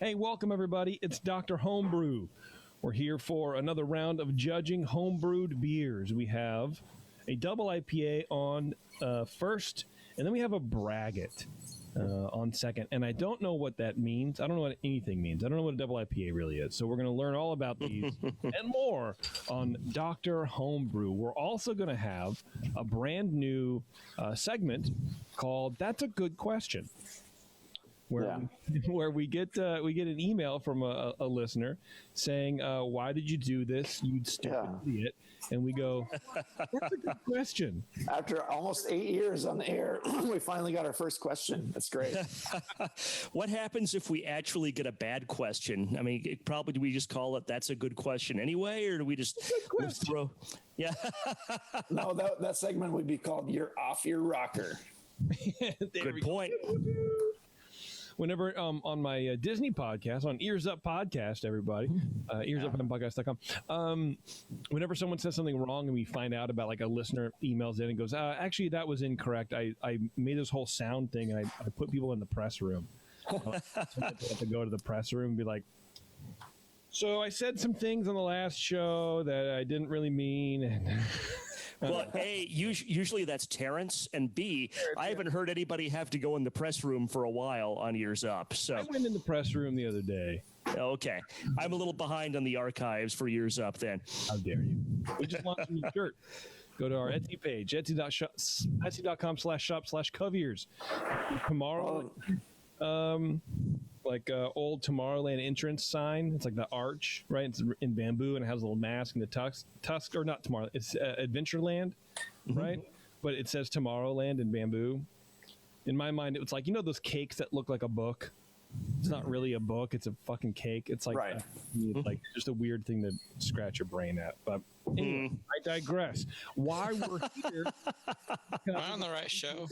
Hey, welcome everybody. It's Dr. Homebrew. We're here for another round of judging homebrewed beers. We have a double IPA on first, and then we have a Braggot on second. And I don't know what that means. I don't know what anything means. I don't know what a double IPA really is. So we're going to learn all about these and more on Dr. Homebrew. We're also going to have a brand new segment called That's a Good Question. Where we get an email from a listener saying, why did you do this, you stupid idiot? And we go, that's a good question. After almost 8 years on the air, we finally got our first question. That's great. What happens if we actually get a bad question? I mean, probably do we just call it that's a good question anyway, or do we just throw? Yeah. No, that segment would be called You're Off Your Rocker. Good point. Whenever on my Disney podcast, on Ears Up Podcast, everybody, earsuppodcast.com, whenever someone says something wrong and we find out about, like, a listener emails in and goes, actually, that was incorrect. I made this whole sound thing and I put people in the press room. So I have to go to the press room and be like, so I said some things on the last show that I didn't really mean. And well, A, usually that's Terrence, and B, I haven't heard anybody have to go in the press room for a while on Ears Up. So I went in the press room the other day. Okay. I'm a little behind on the archives for Ears Up then. How dare you? We just launched a new shirt. Go to our Etsy page, etsy.com/shop/coveyears. Tomorrow, old Tomorrowland entrance sign. It's like the arch, right? It's in bamboo and it has a little mask and the tusk, or not Tomorrow. It's Adventureland, right? But it says Tomorrowland in bamboo. In my mind, it was like, those cakes that look like a book. It's not really a book. It's a fucking cake. It's like, like just a weird thing to scratch your brain at. But anyway, I digress. Why we're here. We're on the right show.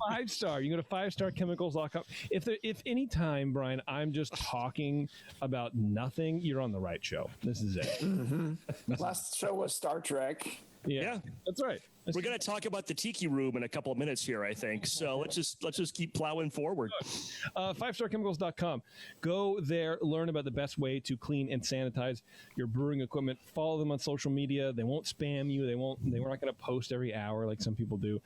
5-star. You go to 5starchemicals.com. If any time, Brian, I'm just talking about nothing, you're on the right show. This is it. Last show was Star Trek. Yeah, that's right. We're going to talk about the Tiki Room in a couple of minutes here, I think. So let's just keep plowing forward. 5starchemicals.com. Go there, learn about the best way to clean and sanitize your brewing equipment. Follow them on social media. They won't spam you. They were not going to post every hour like some people do.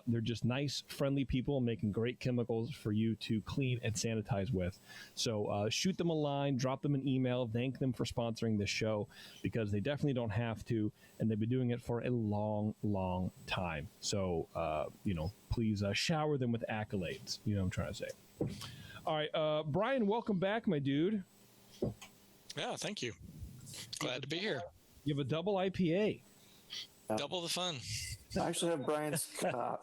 They're just nice, friendly people making great chemicals for you to clean and sanitize with. So shoot them a line, drop them an email, thank them for sponsoring this show, because they definitely don't have to, and they've been doing it for a long time. So, please shower them with accolades. You know what I'm trying to say. All right, Brian, welcome back, my dude. Yeah, thank you. Glad to be here. You have a double IPA. Double the fun. I actually have Brian's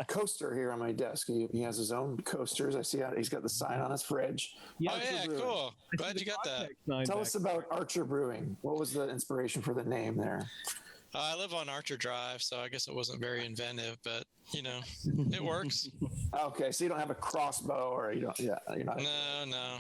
coaster here on my desk. He has his own coasters. I see he's got the sign on his fridge. Yeah, cool. Glad you got that. Tell us about Archer Brewing. What was the inspiration for the name there? I live on Archer Drive, so I guess it wasn't very inventive, but it works. Okay, so you don't have a crossbow, or you don't? Yeah, you're not. No.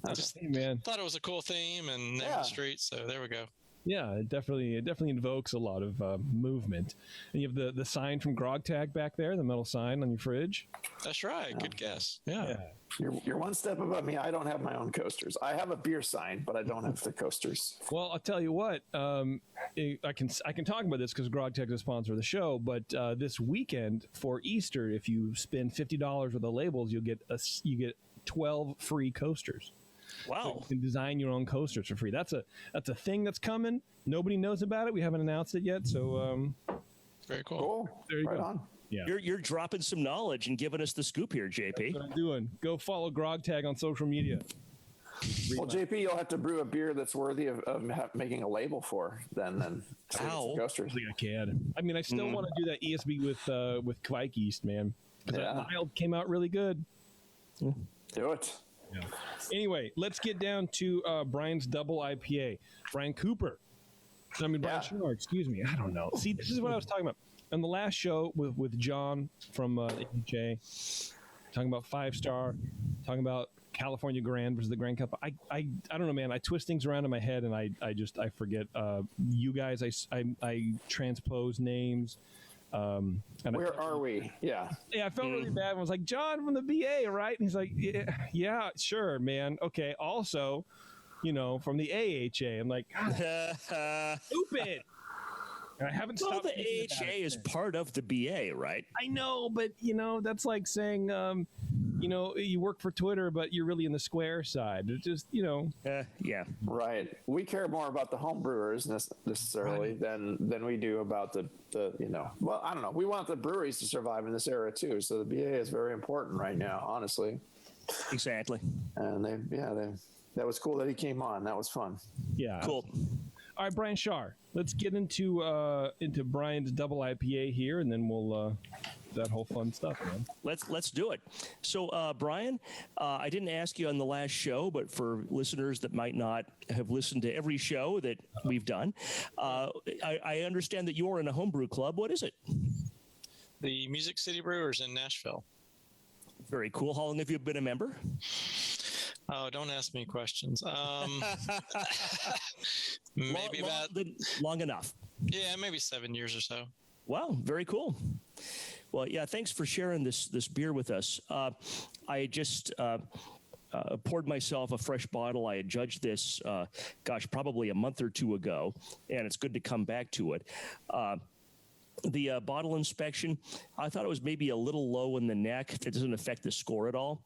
I just thought it was a cool theme and name the street, so there we go. Yeah, it definitely invokes a lot of movement. And you have the sign from Grog Tag back there, the metal sign on your fridge. That's right. Good guess. Yeah. You're one step above me. I don't have my own coasters. I have a beer sign, but I don't have the coasters. Well, I'll tell you what. I can talk about this because Grog Tag is a sponsor of the show. But this weekend for Easter, if you spend $50 with the labels, you get 12 free coasters. Wow. So you can design your own coasters for free. That's a thing that's coming. Nobody knows about it. We haven't announced it yet. So very cool. There you go. On. Yeah. You're dropping some knowledge and giving us the scoop here, JP. That's what I'm doing. Go follow Grog Tag on social media. Well, JP, you'll have to brew a beer that's worthy of making a label for then. Coasters. I can. I mean, I still want to do that ESB with Kvike yeast, man. Because that mild came out really good. Do it. Yeah. Anyway, let's get down to Brian's double IPA. Brian Cooper. Brian Schnar, excuse me. I don't know. See, this is what I was talking about. On the last show with John from AJ, talking about 5-star, talking about California Grand versus the Grand Cup. I don't know, man. I twist things around in my head and I forget. You guys, I transpose names. And Where are we? Yeah. Yeah, I felt really bad. I was like, John from the BA, right? And he's like, yeah, sure, man. Okay. Also, from the AHA. I'm like, God, stupid. And I haven't Well, stopped. the AHA is part of the BA, right? I know, but that's like saying, you work for Twitter, but you're really in the Square side. It's just, Yeah. Right. We care more about the home brewers necessarily than we do about the well, I don't know. We want the breweries to survive in this era too. So the BA is very important right now, honestly. Exactly. And that was cool that he came on. That was fun. Yeah. Cool. All right, Brian Shar. Let's get into Brian's double IPA here, and then we'll that whole fun stuff, man. Let's do it. So, Brian, I didn't ask you on the last show, but for listeners that might not have listened to every show that we've done, I understand that you're in a homebrew club. What is it? The Music City Brewers in Nashville. Very cool. How long have you been a member? Oh, don't ask me questions. Maybe long enough. Yeah, maybe 7 years or so. Wow, very cool. Well, yeah, thanks for sharing this beer with us. I just poured myself a fresh bottle. I had judged this, probably a month or two ago, and it's good to come back to it. The bottle inspection, I thought it was maybe a little low in the neck. It doesn't affect the score at all,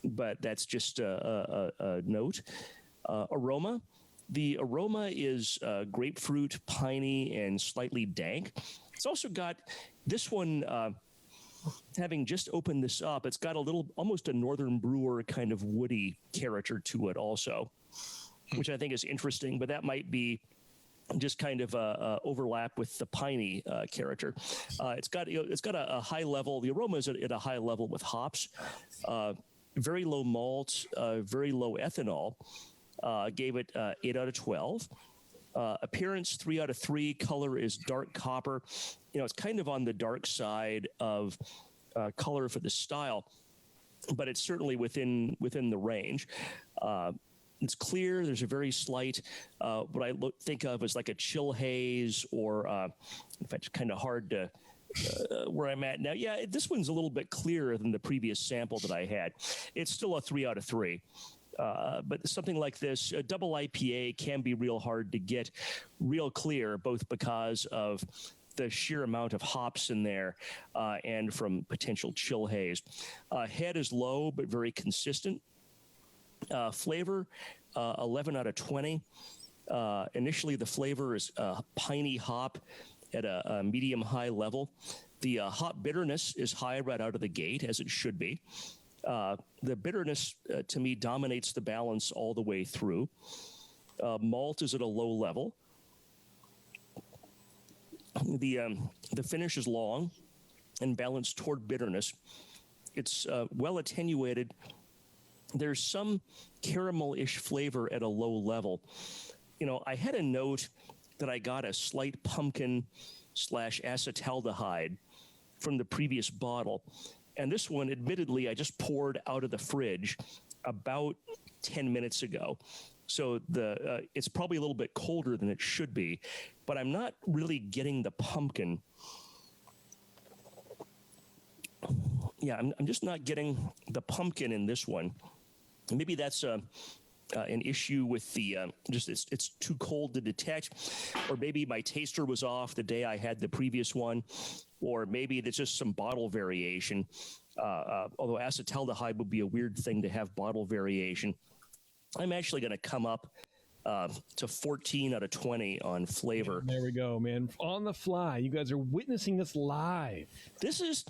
but that's just a note. Aroma. The aroma is grapefruit, piney, and slightly dank. It's also got this one, having just opened this up, it's got almost a Northern Brewer kind of woody character to it also, which I think is interesting, but that might be just kind of overlap with the piney character. It's got a high level. The aroma is at a high level with hops, very low malt, very low ethanol. Gave it 8 out of 12. Appearance 3 out of 3. Color is dark copper. It's kind of on the dark side of color for the style, but it's certainly within the range. It's clear. There's a very slight, what I think of as like a chill haze, or in fact, kind of hard to where I'm at now. Yeah, this one's a little bit clearer than the previous sample that I had. It's still a 3 out of 3. But something like this, a double IPA can be real hard to get real clear, both because of the sheer amount of hops in there and from potential chill haze. Head is low, but very consistent. Flavor, 11 out of 20. Initially, the flavor is piney hop at a medium-high level. The hop bitterness is high right out of the gate, as it should be. The bitterness, to me, dominates the balance all the way through. Malt is at a low level. The finish is long and balanced toward bitterness. It's well attenuated. There's some caramel-ish flavor at a low level. I had a note that I got a slight pumpkin/acetaldehyde from the previous bottle. And this one, admittedly, I just poured out of the fridge about 10 minutes ago. So it's probably a little bit colder than it should be, but I'm not really getting the pumpkin. Yeah, I'm just not getting the pumpkin in this one. Maybe that's an issue with the it's too cold to detect, or maybe my taster was off the day I had the previous one, or maybe there's just some bottle variation. Although acetaldehyde would be a weird thing to have bottle variation. I'm actually going to come up to 14 out of 20 on flavor. There we go, man. On the fly. You guys are witnessing this live. This is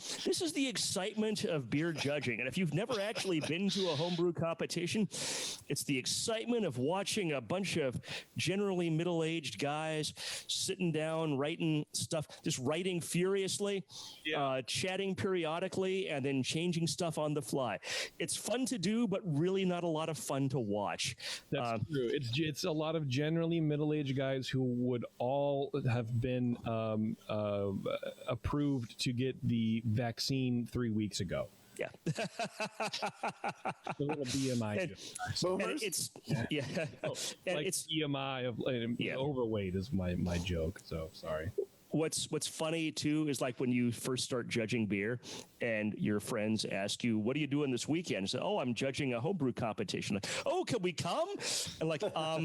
the excitement of beer judging. And if you've never actually been to a homebrew competition, it's the excitement of watching a bunch of generally middle-aged guys sitting down, writing stuff, just writing furiously, chatting periodically, and then changing stuff on the fly. It's fun to do, but really not a lot of fun to watch. That's true. It's a lot of generally middle-aged guys who would all have been approved to get the vaccine 3 weeks ago. Yeah. A little BMI. Like BMI of overweight is my joke. So sorry. What's funny too is like when you first start judging beer and your friends ask you, what are you doing this weekend? And say, oh, I'm judging a homebrew competition. Like, oh, can we come? And like, I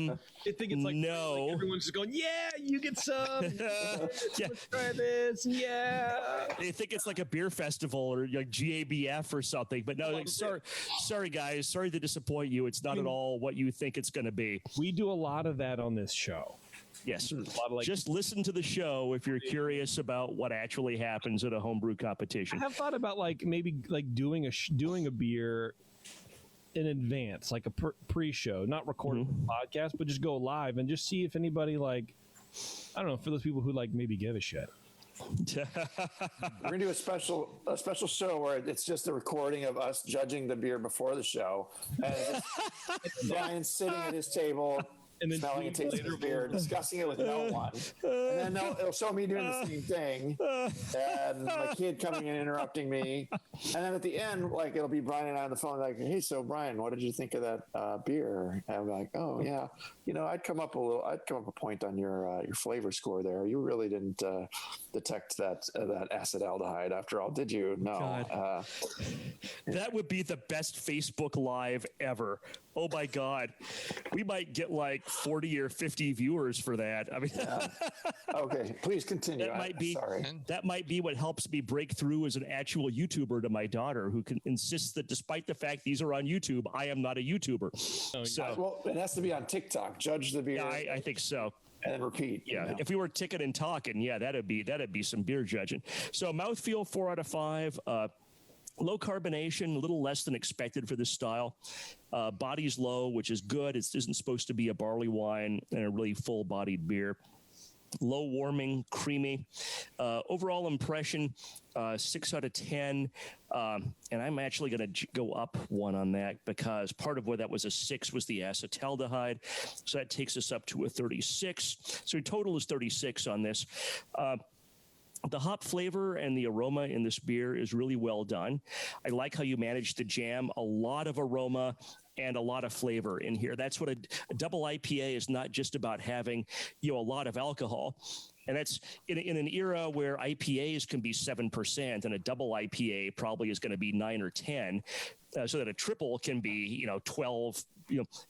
think it's like, no. like everyone's just going, yeah, you get some. Yeah. Let's try this. Yeah. They think it's like a beer festival or like GABF or something. But no, like, sorry guys, sorry to disappoint you. It's not at all what you think it's going to be. We do a lot of that on this show. Yes. A lot of, like, just listen to the show if you're curious about what actually happens at a homebrew competition. I have thought about like maybe like doing a beer in advance, like a pre-show, not recording the podcast, but just go live and just see if anybody like, I don't know, for those people who like maybe give a shit. We're gonna do a special show where it's just a recording of us judging the beer before the show, and it's Brian sitting at his table. And then smelling and tasting his beer, discussing it with no one. And then it'll show me doing the same thing. And my kid coming in, interrupting me. And then at the end, like, it'll be Brian and I on the phone, like, hey, so Brian, what did you think of that beer? And I'm like, oh, yeah. You know, I'd come up a point on your flavor score there. You really didn't detect that acetaldehyde after all, did you? No. That would be the best Facebook Live ever. Oh my God, we might get like 40 or 50 viewers for that. I mean, okay, please continue. That might be what helps me break through as an actual YouTuber to my daughter, who can insist that despite the fact these are on YouTube, I am not a YouTuber. Well, it has to be on TikTok. Judge the beer. Yeah, I think so. And then repeat. Yeah, you know? if we were ticking and talking, that'd be some beer judging. So mouthfeel 4 out of 5. Low carbonation, a little less than expected for this style. Body's low, which is good. It isn't supposed to be a barley wine and a really full-bodied beer. Low warming, creamy. Overall impression, 6 out of 10. And I'm actually going to go up 1 on that because part of where that was a 6 was the acetaldehyde. So that takes us up to a 36. So total is 36 on this. The hop flavor and the aroma in this beer is really well done. I like how you managed to jam a lot of aroma and a lot of flavor in here. That's what a double IPA is, not just about having, a lot of alcohol. And that's in an era where IPAs can be 7% and a double IPA probably is going to be 9 or 10. So that a triple can be, 12,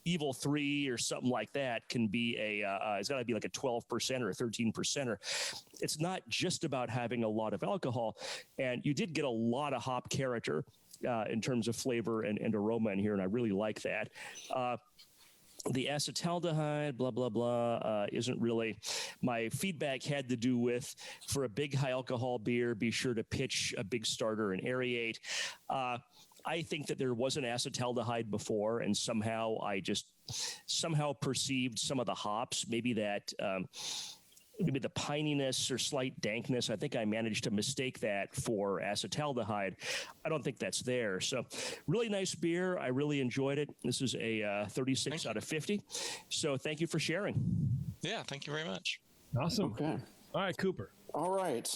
Evil 3 or something like that can be it's got to be like a 12% or a 13%. It's not just about having a lot of alcohol. And you did get a lot of hop character in terms of flavor and aroma in here, and I really like that. The acetaldehyde, blah, blah, blah, isn't really. My feedback had to do with, for a big high alcohol beer, be sure to pitch a big starter and aerate. I think that there was an acetaldehyde before, and somehow I just perceived some of the hops, maybe that maybe the pininess or slight dankness. I think I managed to mistake that for acetaldehyde. I don't think that's there. So really nice beer. I really enjoyed it. This is a 36 out of 50. So thank you for sharing. Yeah, thank you very much. Awesome. Okay. All right, Cooper. All right.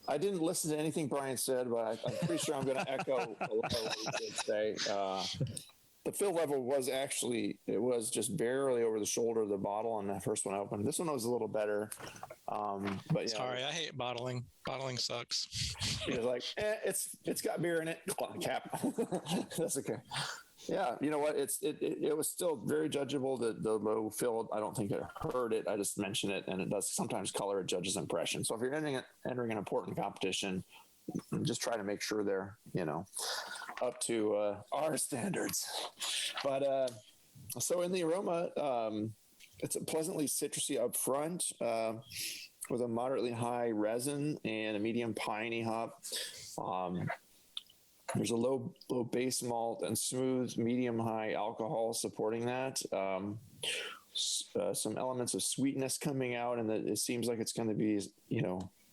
I didn't listen to anything Brian said, but I'm pretty sure I'm going to echo a lot of what he did say. The fill level was just barely over the shoulder of the bottle on that first one I opened. This one was a little better. But yeah. Sorry, I hate bottling. Bottling sucks. It was like, it's got beer in it. Cap. That's okay. Yeah, you know what? It was still very judgeable. The low fill, I don't think it hurt it. I just mentioned it, and it does sometimes color a judge's impression. So if you're entering an important competition, just try to make sure they're up to our standards. But so in the aroma, it's a pleasantly citrusy up front with a moderately high resin and a medium piney hop. There's a low base malt and smooth medium high alcohol supporting that. Some elements of sweetness coming out, and it seems like it's going to be,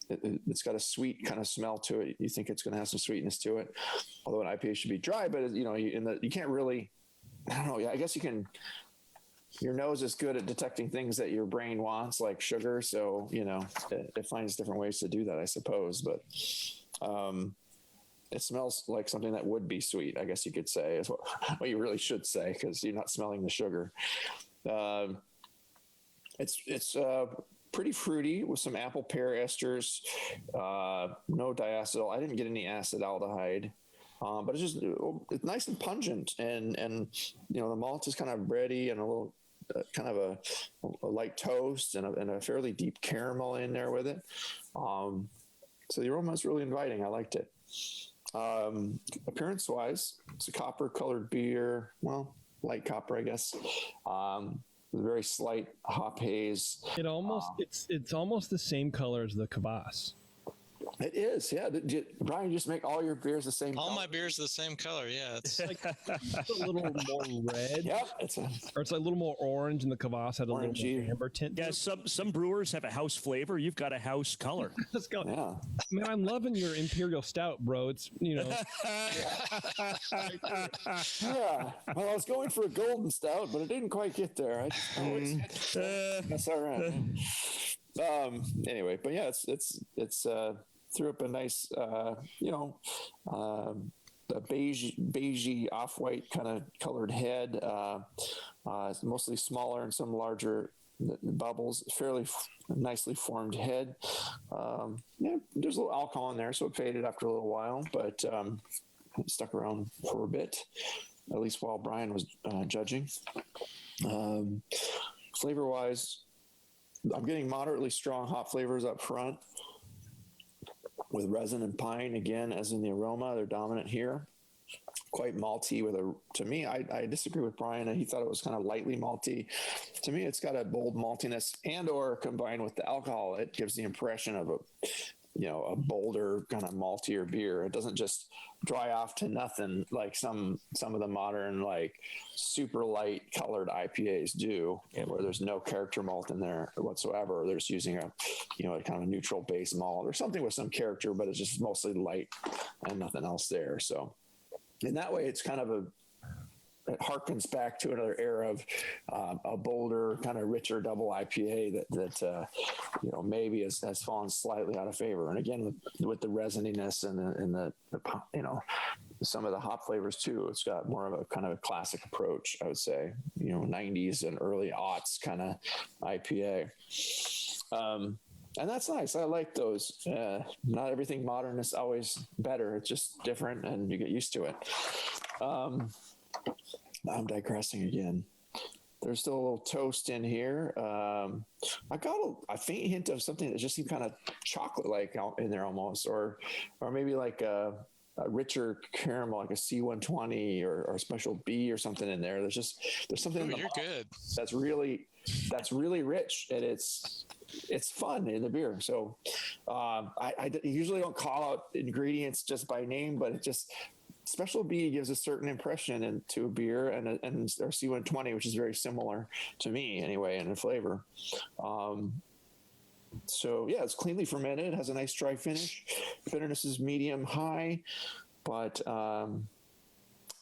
it's got a sweet kind of smell to it. You think it's going to have some sweetness to it, although an IPA should be dry. But you can't really, I don't know. I guess you can. Your nose is good at detecting things that your brain wants, like sugar. So it finds different ways to do that, I suppose. But it smells like something that would be sweet, I guess you could say, is what you really should say, because you're not smelling the sugar. It's pretty fruity with some apple pear esters, no diacetyl. I didn't get any acetaldehyde. But it's nice and pungent, and the malt is kind of bready and a little kind of a light toast and a fairly deep caramel in there with it. So the aroma is really inviting. I liked it. Appearance wise, it's a copper colored beer. Well, light copper, I guess. With a very slight hop haze. It's almost the same color as the kvass. It is, yeah. Brian, you just make all your beers the same All color? my beers are the same color. Yeah, it's Like a little more red. Yep, it's like a little more orange, and the kvass had a little more amber tint. Yeah, some brewers have a house flavor. You've got a house color. Let's go. Yeah. Man, I'm loving your imperial stout, bro. It's Yeah. Well, I was going for a golden stout, but it didn't quite get there. That's all right. Anyway, but yeah, it's threw up a nice, a beigey off-white kind of colored head. It's mostly smaller and some larger bubbles. Fairly nicely formed head. There's a little alcohol in there, so it faded after a little while, but it stuck around for a bit, at least while Brian was judging. Flavor-wise, I'm getting moderately strong hop flavors up front with resin and pine, again, as in the aroma. They're dominant here. Quite malty to me, I disagree with Brian. He thought it was kind of lightly malty. To me, it's got a bold maltiness, and or combined with the alcohol, it gives the impression of a bolder kind of maltier beer. It doesn't just dry off to nothing like some of the modern, like super light colored IPAs do, where there's no character malt in there whatsoever. They're just using a kind of a neutral base malt or something with some character, but it's just mostly light and nothing else there. So in that way, it's kind of it harkens back to another era of a bolder, kind of richer double IPA that maybe has fallen slightly out of favor. And again, with the resininess and the some of the hop flavors too, it's got more of a kind of a classic approach, I would say. 90s and early aughts kind of IPA. And that's nice. I like those. Not everything modern is always better. It's just different, and you get used to it. I'm digressing again. There's still a little toast in here. I got a faint hint of something that just seemed kind of chocolate-like in there almost, or maybe like a richer caramel, like a C120 or a special B or something in there. There's something in the you're good. that's really rich, and it's fun in the beer. So I usually don't call out ingredients just by name, but it just Special B gives a certain impression to a beer, and our C120, which is very similar to me anyway in flavor. So yeah, it's cleanly fermented. It has a nice dry finish. Bitterness is medium high, but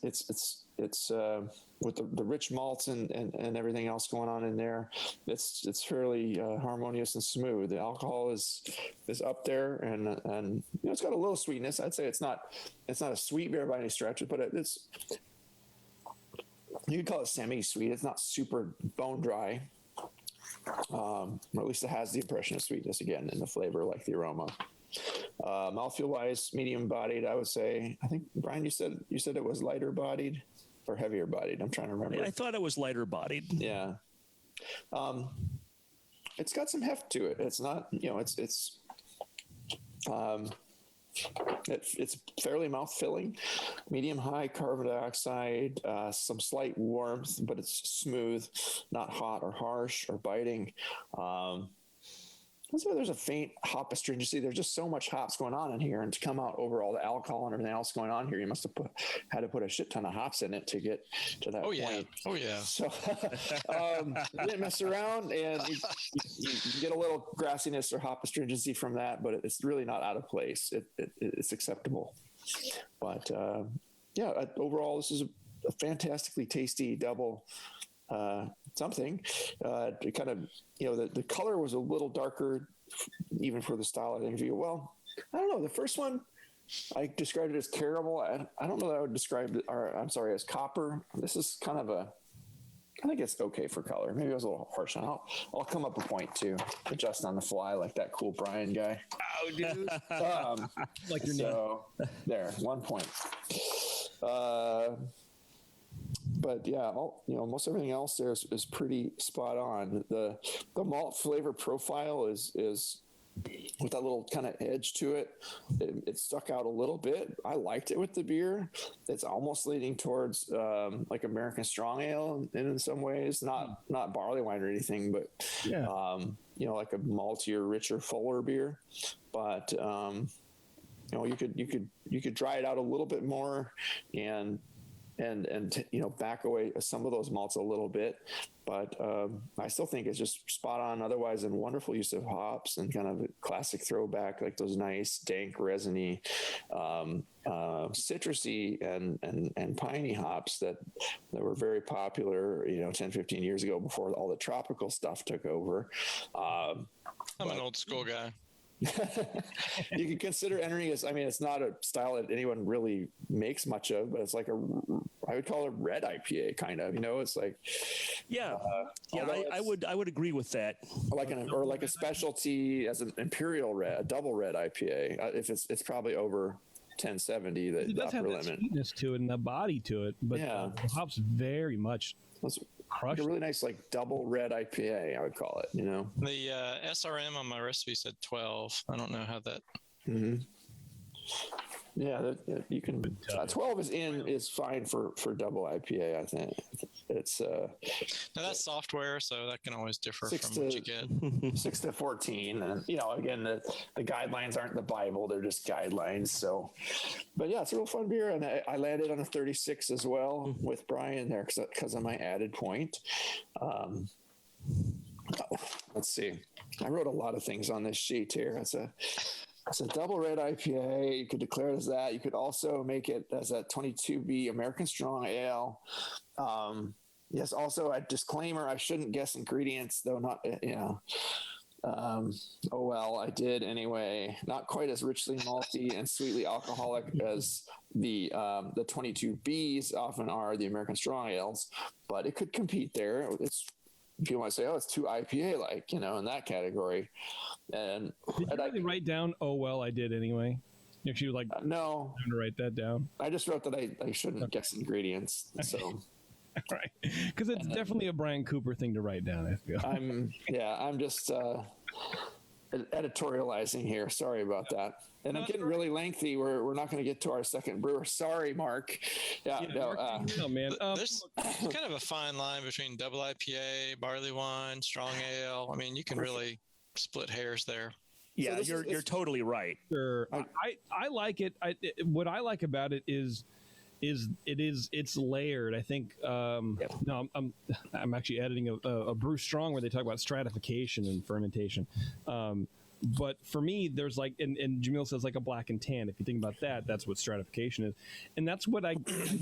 it's with the rich malts and everything else going on in there, it's fairly harmonious and smooth. The alcohol is up there, and it's got a little sweetness. I'd say it's not a sweet beer by any stretch, but it's, you could call it semi-sweet. It's not super bone dry, or at least it has the impression of sweetness again in the flavor, like the aroma. Mouthfeel wise, medium bodied, I would say. I think Brian, you said it was lighter bodied or heavier bodied. I'm trying to remember. I thought it was lighter bodied. Yeah. It's got some heft to it. It's not, it's fairly mouth filling, medium high carbon dioxide, some slight warmth, but it's smooth, not hot or harsh or biting. So there's a faint hop astringency. There's just so much hops going on in here, and to come out over all the alcohol and everything else going on here, you must have had to put a shit ton of hops in it to get to that point. Oh yeah. So you didn't mess around, and you get a little grassiness or hop astringency from that, but it's really not out of place. It's acceptable. But overall, this is a fantastically tasty double. Something kind of, the color was a little darker even for the style. I think I don't know. The first one, I described it as caramel. I don't know that I would describe it, as copper. This is kind of I think it's okay for color. Maybe I was a little harsh on it. I'll come up a point too, adjust on the fly like that cool Brian guy. Oh, dude. Like your So there, 1 point. But yeah, most everything else there is pretty spot on. The malt flavor profile is with that little kind of edge to it. It stuck out a little bit. I liked it with the beer. It's almost leaning towards like American Strong Ale in some ways, not barley wine or anything, but Yeah. like a maltier, richer, fuller beer. But you could dry it out a little bit more and back away some of those malts a little bit, but I still think it's just spot on otherwise, and wonderful use of hops and kind of a classic throwback, like those nice dank resiny citrusy and piney hops that were very popular 10-15 years ago before all the tropical stuff took over. I'm an old school guy. You can consider entering as, it's not a style that anyone really makes much of, but it's like I would call it a red IPA kind of, it's like, I would agree with that. Like a specialty as an imperial red, a double red IPA. If it's probably over 1070, It does have that sweetness to it and the body to it, but the hops very much like a really nice like double red IPA, I would call it. The SRM on my recipe said 12. I don't know how that. Mm-hmm. Yeah, you can. 12 is fine for double IPA. I think it's. Now that's software, so that can always differ from what you get. 6 to 14, and again, the guidelines aren't the Bible; they're just guidelines. So, but yeah, it's a real fun beer, and I landed on a 36 as well with Brian there because of my added point. Let's see. I wrote a lot of things on this sheet here. It's a double red IPA. You could declare it as that. You could also make it as a 22B American Strong Ale. Yes, also a disclaimer, I shouldn't guess ingredients, though not, oh well, I did anyway. Not quite as richly malty and sweetly alcoholic as the 22Bs often are, the American Strong Ales, but it could compete there. If you want to say, it's too IPA-like, in that category. And did you really write down, oh, well, I did anyway? If you no, to write that down. I just wrote that I shouldn't guess ingredients. So, right, because it's definitely a Brian Cooper thing to write down. I feel. I'm just editorializing here. Sorry about that. And I'm getting really lengthy. We're not going to get to our second brewer. Sorry, Mark. No, man. There's kind of a fine line between double IPA, barley wine, strong ale. I mean, you can really split hairs there. Yeah, so you're totally right. Sure. I like it. What I like about it is it's layered. I think no, I'm actually editing a brew strong where they talk about stratification and fermentation. But for me, there's and Jamil says like a black and tan. If you think about that, that's what stratification is, and that's what I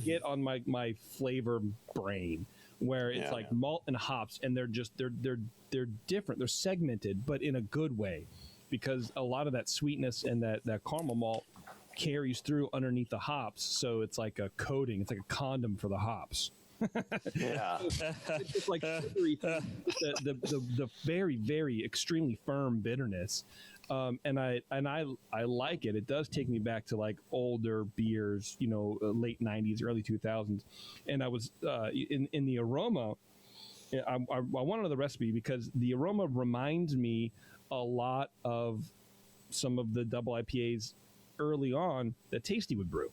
get on my flavor brain, where it's like malt and hops, and they're different. They're segmented, but in a good way, because a lot of that sweetness and that caramel malt carries through underneath the hops, so it's like a coating. It's like a condom for the hops. Yeah, it's just like the very, very extremely firm bitterness, and I like it. It does take me back to like older beers, late '90s, early 2000s, and I was in the aroma. I wanted the recipe because the aroma reminds me a lot of some of the double IPAs early on that Tasty would brew.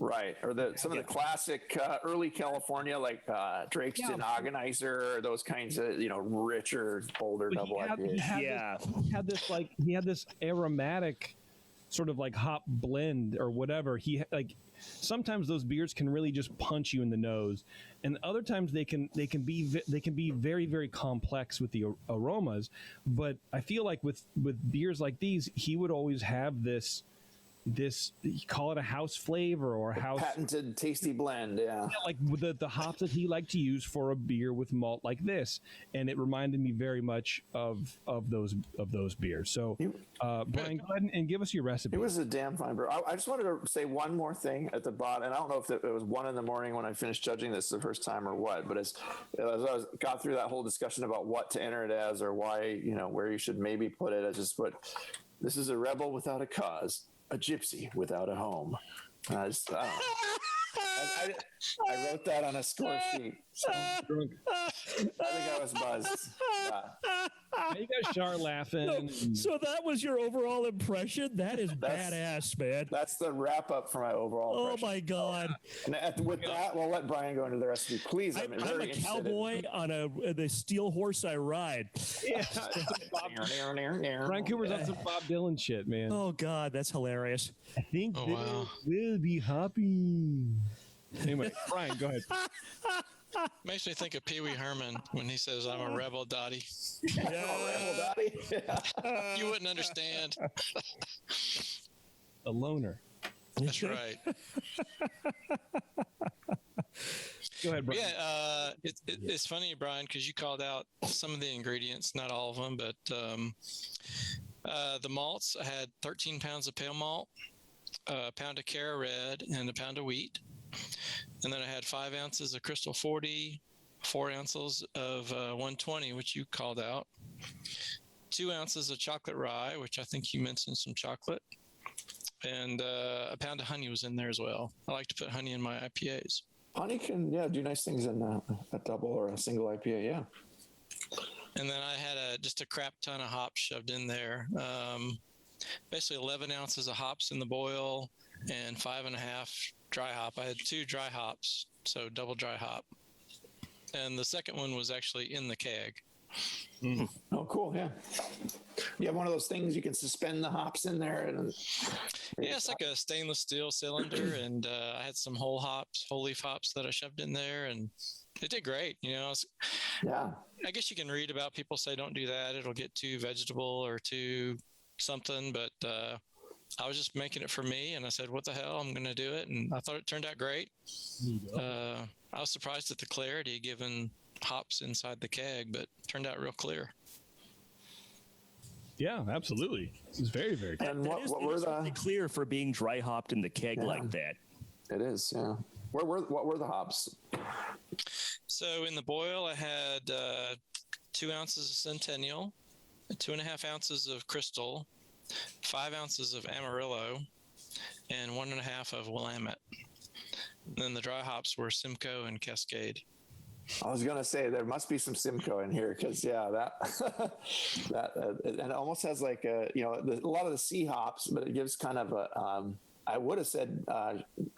Right, or some of the classic early California, like Drake's Den Organizer, those kinds of richer, bolder double IPAs. He had this aromatic sort of like hop blend or whatever. He sometimes those beers can really just punch you in the nose, and other times they can be very, very complex with the aromas. But I feel like with beers like these, he would always have this this, you call it a house flavor or a house patented tasty blend. Yeah. like the hops that he liked to use for a beer with malt like this, and it reminded me very much of those beers. So, Brian, go ahead and give us your recipe. It was a damn fine brew. I just wanted to say one more thing at the bottom, and I don't know if it was 1 a.m. when I finished judging this the first time or what, but as I got through that whole discussion about what to enter it as or why, where you should maybe put it, I just put, this is a rebel without a cause, a gypsy without a home. I wrote that on a score sheet. So I think I was buzzed. Yeah. You guys start laughing. So that was your overall impression? That is badass, man. That's the wrap up for my overall impression. Oh my God. And with that, we'll let Brian go into the recipe. Please. I'm a cowboy on the steel horse I ride. Yeah. Brian Cooper's on some Bob Dylan shit, man. Oh God, that's hilarious. I think will be happy. Anyway, Brian, go ahead. Makes me think of Pee Wee Herman when he says, "I'm a rebel, Dottie." Rebel Dottie. Yeah. You wouldn't understand. A loner. That's right. Go ahead, Brian. Yeah, it's funny, Brian, because you called out some of the ingredients, not all of them, but the malts. I had 13 pounds of pale malt, a pound of Cara Red, and a pound of wheat. And then I had 5 ounces of Crystal 40, 4 ounces of 120, which you called out, 2 ounces of chocolate rye, which I think you mentioned some chocolate, and a pound of honey was in there as well. I like to put honey in my IPAs. Honey can, do nice things in a double or a single IPA, yeah. And then I had just a crap ton of hops shoved in there. Basically 11 ounces of hops in the boil and 5.5 dry hop. I had 2 dry hops, so double dry hop. And the second one was actually in the keg. Mm. Oh, cool, yeah. You have one of those things you can suspend the hops in there. Yeah, it's like a stainless steel cylinder, and I had some whole leaf hops that I shoved in there, and it did great. Yeah. I guess you can read about people say don't do that. It'll get too vegetable or too something, but I was just making it for me, and I said, what the hell, I'm going to do it, and I thought it turned out great. I was surprised at the clarity given hops inside the keg, but it turned out real clear. Yeah, absolutely. It's very, very clear. And what were the clear for being dry hopped in the keg like that? It is, yeah. What were the hops? So in the boil, I had 2 ounces of Centennial, 2.5 ounces of Crystal, 5 ounces of Amarillo, and 1.5 of Willamette. And then the dry hops were Simcoe and Cascade. I was gonna say there must be some Simcoe in here because that and it almost has like a lot of the C hops, but it gives kind of a I would have said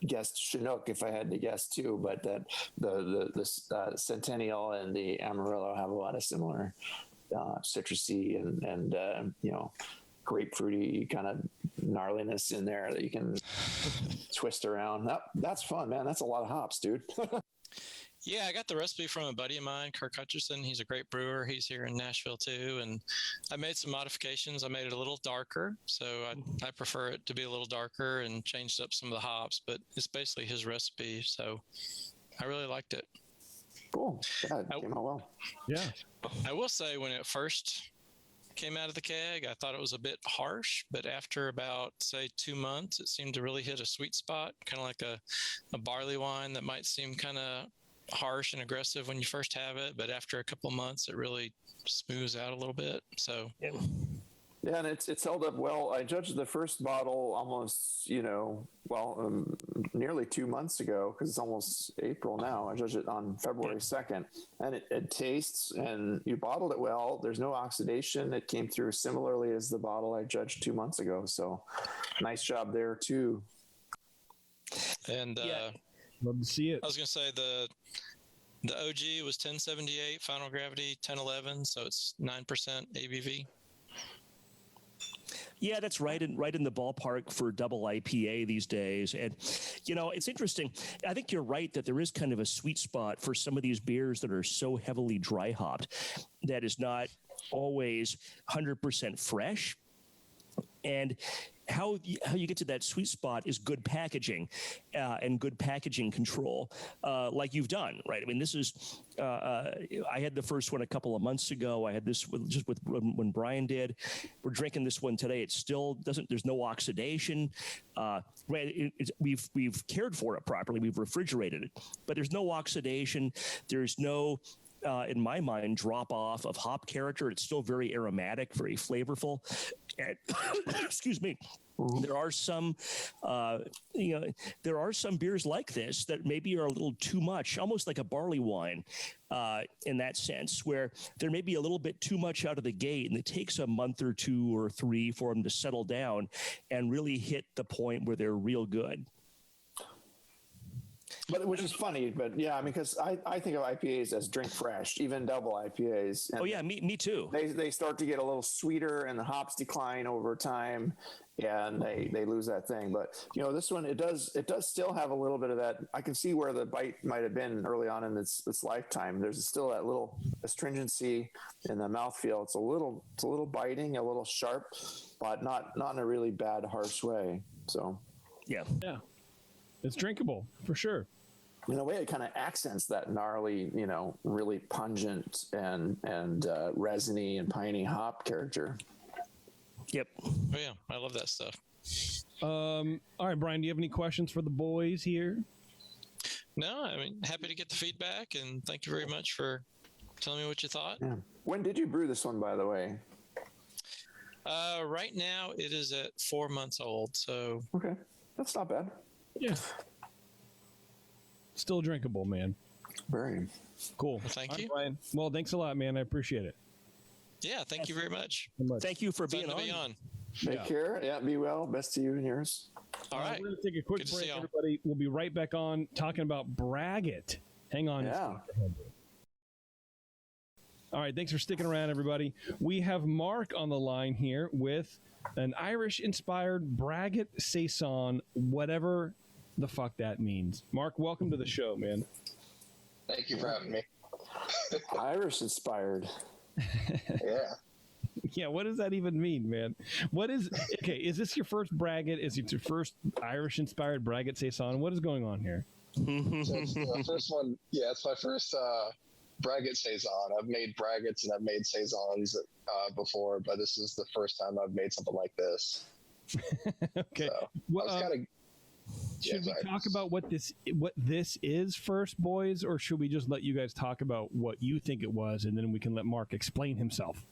guessed Chinook if I had to guess too, but that the Centennial and the Amarillo have a lot of similar citrusy and grapefruity kind of gnarliness in there that you can twist around. That's fun, man. That's a lot of hops, dude. Yeah, I got the recipe from a buddy of mine, Kirk Hutcherson. He's a great brewer. He's here in Nashville too. And I made some modifications. I made it a little darker. So I prefer it to be a little darker and changed up some of the hops, but it's basically his recipe. So I really liked it. Cool. Yeah, it came out well. Yeah. I will say when it first came out of the keg, I thought it was a bit harsh, but after about, say, 2 months, it seemed to really hit a sweet spot, kind of like a barley wine that might seem kind of harsh and aggressive when you first have it, but after a couple of months it really smooths out a little bit. So yeah, and it's held up well. I judged the first bottle almost nearly 2 months ago because it's almost April now. I judged it on February 2nd, and it tastes, and you bottled it well. There's no oxidation. It came through similarly as the bottle I judged 2 months ago, so nice job there too. And love to see it. I was going to say the OG was 1078, Final Gravity 1011, so it's 9% ABV. Yeah, that's right in the ballpark for double IPA these days. And, it's interesting. I think you're right that there is kind of a sweet spot for some of these beers that are so heavily dry hopped that is not always 100% fresh. And how you get to that sweet spot is good packaging and good packaging control, like you've done, right? I mean, this is I had the first one a couple of months ago. I had this with when Brian did. We're drinking this one today. It still doesn't. There's no oxidation. Right? We've cared for it properly. We've refrigerated it, but there's no oxidation. There's no in my mind, drop off of hop character. It's still very aromatic, very flavorful. And, excuse me. There are some, there are some beers like this that maybe are a little too much, almost like a barley wine, in that sense, where there may be a little bit too much out of the gate, and it takes a month or 2 or 3 for them to settle down and really hit the point where they're real good. But which is funny, but yeah, because I think of IPAs as drink fresh, even double IPAs. Oh yeah, me too. They start to get a little sweeter, and the hops decline over time, and they lose that thing. But this one it does still have a little bit of that. I can see where the bite might have been early on in its lifetime. There's still that little astringency in the mouthfeel. It's a little biting, a little sharp, but not in a really bad, harsh way. So yeah. It's drinkable for sure. In a way, it kind of accents that gnarly, really pungent and resiny and piney hop character. Yep. Oh yeah, I love that stuff. All right, Brian, do you have any questions for the boys here? No, I mean, happy to get the feedback, and thank you very much for telling me what you thought. Yeah. When did you brew this one, by the way? Right now, it is at 4 months old. So okay, that's not bad. Yeah. Still drinkable, man. Very cool. Well, thank you. Brian. Well, thanks a lot, man. I appreciate it. Yeah, thank you very much. Thank you for being on. Take care. Yeah, be well. Best to you and yours. All right. We're going to take a quick break, everybody. We'll be right back on talking about Braggot. Hang on. Yeah. All right. Thanks for sticking around, everybody. We have Mark on the line here with an Irish-inspired Braggot Saison, whatever the fuck that means. Mark, welcome to the show, man. Thank you for having me. Irish-inspired. Yeah. Yeah, what does that even mean, man? Is this your first Braggot? Is it your first Irish-inspired Braggot Saison? What is going on here? So it's the first one. Yeah, it's my first Braggot Saison. I've made Braggots and I've made Saisons before, but this is the first time I've made something like this. Okay. So well, I was kind of... Should we talk about what this is first, boys, or should we just let you guys talk about what you think it was, and then we can let Mark explain himself?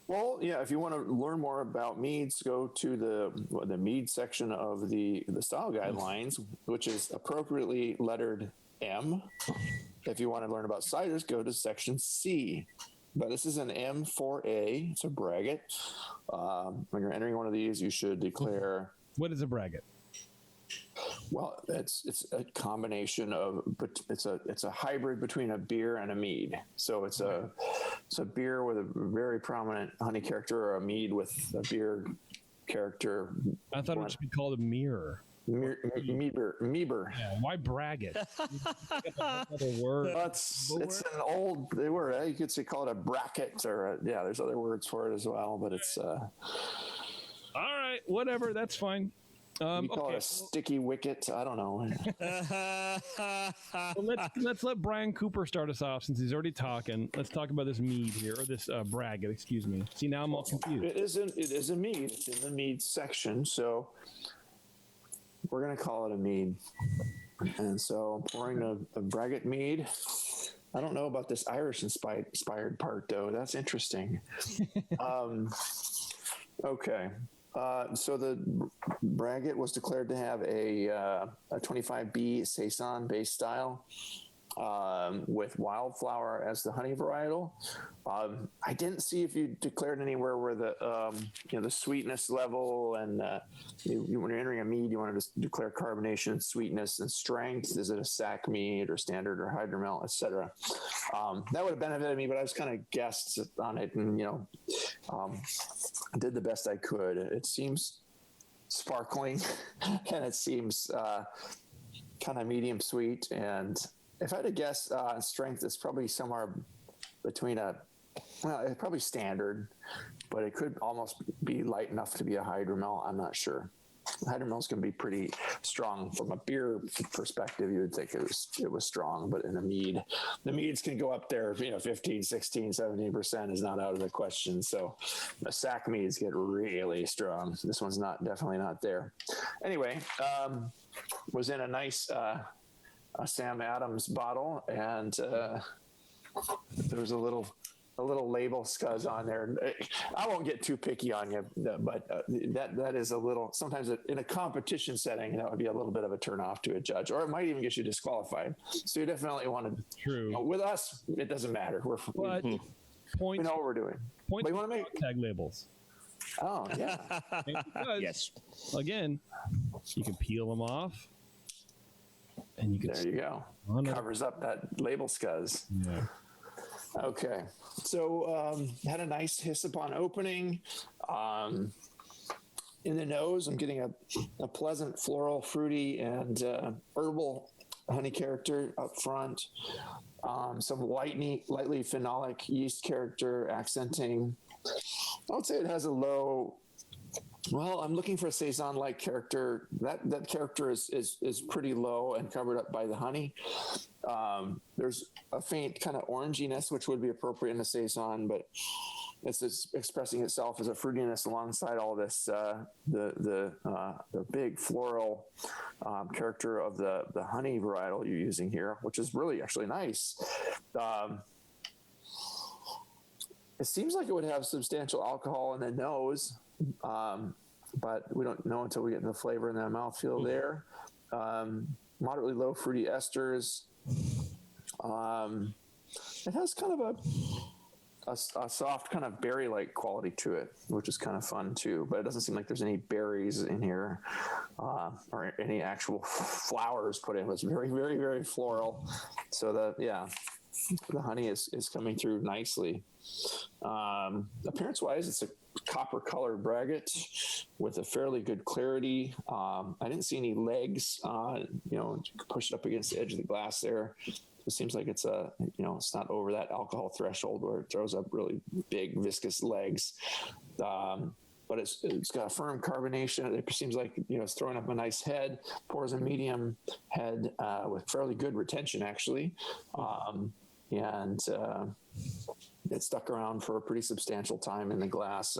Well, yeah, if you want to learn more about meads, go to the mead section of the style guidelines, which is appropriately lettered M. If you want to learn about ciders, go to section C. But this is an M4A. It's a Braggot. When you're entering one of these, you should declare... What is a Braggot? Well, it's a combination of, but it's a hybrid between a beer and a mead. So it's a beer with a very prominent honey character, or a mead with a beer character. I thought it should be called a mirror. Meaber. Yeah, why Braggot? Another word. It's an old word. You could call it a bracket, or there's other words for it as well. But it's all right, whatever. That's fine. You call it a sticky wicket. I don't know. Well, let's let Brian Cooper start us off, since he's already talking. Let's talk about this mead here, or this Braggot. Excuse me. See, now I'm all confused. It is a mead. It's in the mead section, so we're gonna call it a mead. And so I'm pouring a Braggot mead. I don't know about this Irish inspired part though. That's interesting. Okay. So the Braggot was declared to have a 25B Saison base style with wildflower as the honey varietal. I didn't see if you declared anywhere where the sweetness level and when you're entering a mead, you want to declare carbonation, sweetness, and strength. Is it a sack mead or standard or hydromel, etc.? That would have benefited me, but I just kind of guessed on it and did the best I could. It seems sparkling and it seems kind of medium sweet. And if I had to guess, strength is probably somewhere between it's probably standard, but it could almost be light enough to be a hydromel. I'm not sure. Hydromel's can be pretty strong from a beer perspective. You would think it was strong, but in a mead, the meads can go up there, 15, 16, 17% is not out of the question. So the sack meads get really strong. This one's definitely not there. Anyway, was in a nice Sam Adams bottle, and there was a little label scuzz on there. I won't get too picky on you, but that is a little, sometimes in a competition setting, that would be a little bit of a turnoff to a judge, or it might even get you disqualified. So you definitely want to, True. with us, it doesn't matter. We Points, know what we're doing. points But you want to make tag labels. Oh, yeah. Because, Yes. again, you can peel them off, and you can. There you go. Covers up that label scuzz. Yeah. Okay. So had a nice hiss upon opening. In the nose, I'm getting a pleasant floral, fruity, and herbal honey character up front. Some lightly phenolic yeast character accenting. I would say it has a low. Well, I'm looking for a Saison-like character. That character is pretty low and covered up by the honey. There's a faint kind of oranginess, which would be appropriate in a Saison, but it's expressing itself as a fruitiness alongside all this, the big floral character of the honey varietal you're using here, which is really actually nice. It seems like it would have substantial alcohol in the nose, but we don't know until we get in the flavor and the mouthfeel there. Moderately low fruity esters. It has kind of a soft kind of berry-like quality to it, which is kind of fun too, but it doesn't seem like there's any berries in here or any actual flowers put in. It's very, very, very floral. So the honey is coming through nicely. Appearance-wise, it's a copper-colored Braggot with a fairly good clarity. I didn't see any legs. Push it up against the edge of the glass there. It seems like it's it's not over that alcohol threshold where it throws up really big viscous legs. But it's got a firm carbonation. It seems like it's throwing up a nice head. Pours a medium head with fairly good retention actually, and it stuck around for a pretty substantial time in the glass.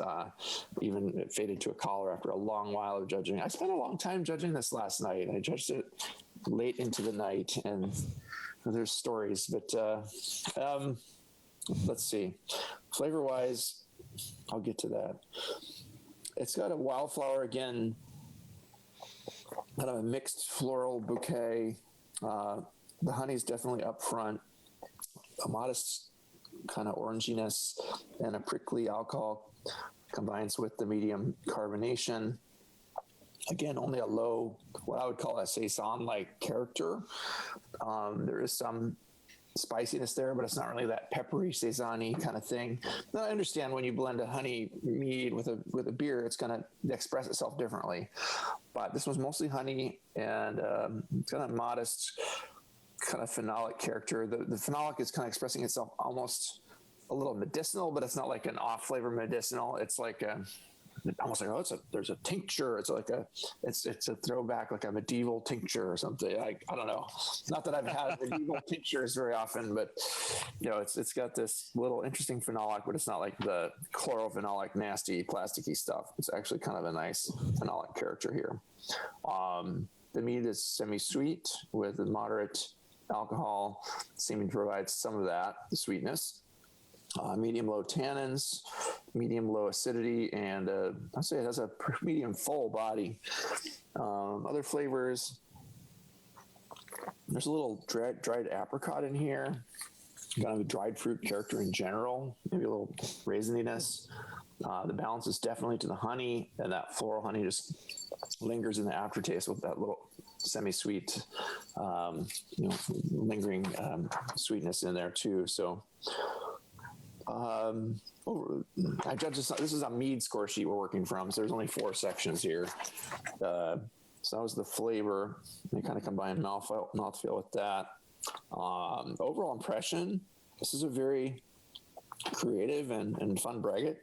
Even it faded to a color after a long while of judging. I spent a long time judging this last night. I judged it late into the night, and there's stories, but let's see. Flavor-wise, I'll get to that. It's got a wildflower again, kind of a mixed floral bouquet. The honey's definitely up front. A modest kind of oranginess and a prickly alcohol combines with the medium carbonation. Again, only a low, what I would call a Saison-like character. There is some spiciness there, but it's not really that peppery Saison-y kind of thing. Now, I understand when you blend a honey mead with a beer, it's going to express itself differently. But this was mostly honey and kind of modest, kind of phenolic character. The phenolic is kind of expressing itself almost a little medicinal, but it's not like an off-flavor medicinal. It's like almost like there's a tincture. It's like it's a throwback, like a medieval tincture or something. I don't know. Not that I've had medieval tinctures very often, but it's got this little interesting phenolic, but it's not like the chlorophenolic, nasty, plasticky stuff. It's actually kind of a nice phenolic character here. The mead is semi-sweet with a moderate alcohol, seeming to provide some of that sweetness. Medium low tannins, medium low acidity, and I'd say it has a medium full body. Other flavors, there's a little dried apricot in here, kind of a dried fruit character in general, maybe a little raisininess. The balance is definitely to the honey, and that floral honey just lingers in the aftertaste with that little semi-sweet, lingering sweetness in there too. So. I judge this is a mead score sheet we're working from, so there's only 4 sections here. So that was the flavor. They kind of combine mouthfeel with that. Overall impression, this is a very creative and fun braggot,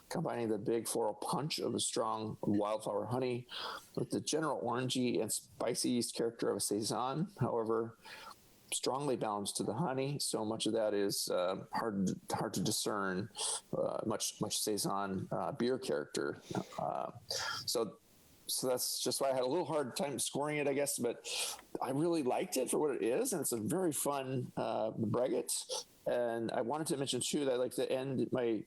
combining the big floral punch of a strong wildflower honey with the general orangey and spicy yeast character of a saison. However, strongly balanced to the honey, so much of that is hard to discern. Much saison beer character. So that's just why I had a little hard time scoring it, I guess. But I really liked it for what it is, and it's a very fun braggot. And I wanted to mention too that I like to end my.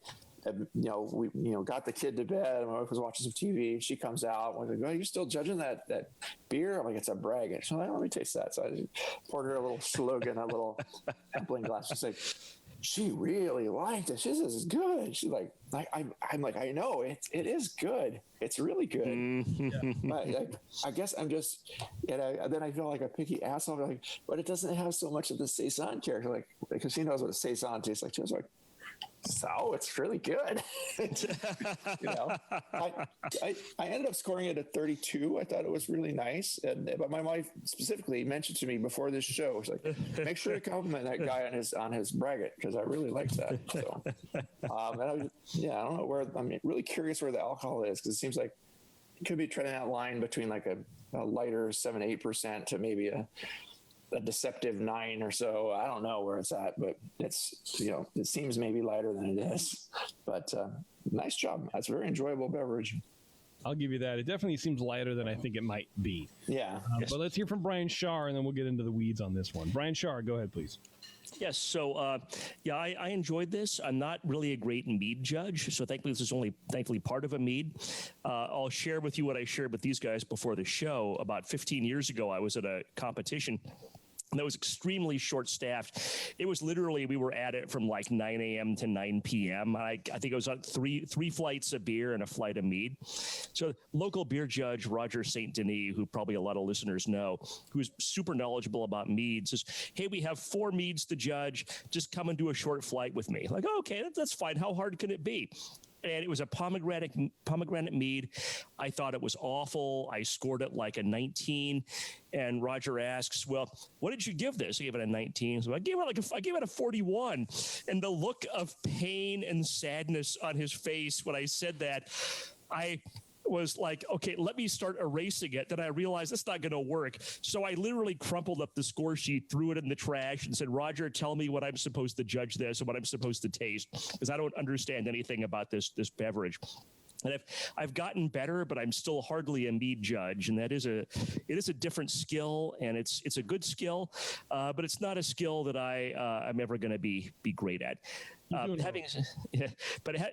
We got the kid to bed. My wife was watching some TV. She comes out. I'm like, "Oh, you're still judging that beer?" I'm like, "It's a braggot." She's like, "Let me taste that." So I poured her a little slug in a little sampling glass. She's like, she really liked it. She says it's good. She's like, I'm like, I know it is good. It's really good. But I guess I'm just, then I feel like a picky asshole. Like, but it doesn't have so much of the saison character, like because she knows what a saison tastes like. She was like, so it's really good. I ended up scoring it at 32. I thought it was really nice. But my wife specifically mentioned to me before this show, she's like, make sure to compliment that guy on his braggot, because I really liked that. So, I don't know where, I'm really curious where the alcohol is, because it seems like it could be treading that line between like a lighter 7-8% to maybe a deceptive 9 or so. I don't know where it's at, but it's, it seems maybe lighter than it is, but nice job. That's a very enjoyable beverage. I'll give you that. It definitely seems lighter than I think it might be. Yeah. But let's hear from Brian Shar, and then we'll get into the weeds on this one. Brian Shar, go ahead, please. Yes. So, I enjoyed this. I'm not really a great mead judge, so thankfully this is only part of a mead. I'll share with you what I shared with these guys before the show. About 15 years ago, I was at a competition that was extremely short-staffed. It was literally, we were at it from like 9 a.m. to 9 p.m. I think it was on three flights of beer and a flight of mead. So local beer judge Roger St. Denis, who probably a lot of listeners know, who's super knowledgeable about mead, says, "Hey, we have 4 meads to judge. Just come and do a short flight with me." Like, oh, okay, that's fine. How hard can it be? And it was a pomegranate mead. I thought it was awful. I scored it like a 19. And Roger asks, "Well, what did you give this?" I gave it a 19. So I gave it a 41. And the look of pain and sadness on his face when I said that, I was like, okay, let me start erasing it. Then I realized that's not going to work. So I literally crumpled up the score sheet, threw it in the trash, and said, "Roger, tell me what I'm supposed to judge this and what I'm supposed to taste, because I don't understand anything about this beverage." And I've gotten better, but I'm still hardly a mead judge, and it is a different skill, and it's a good skill, but it's not a skill that I'm ever going to be great at.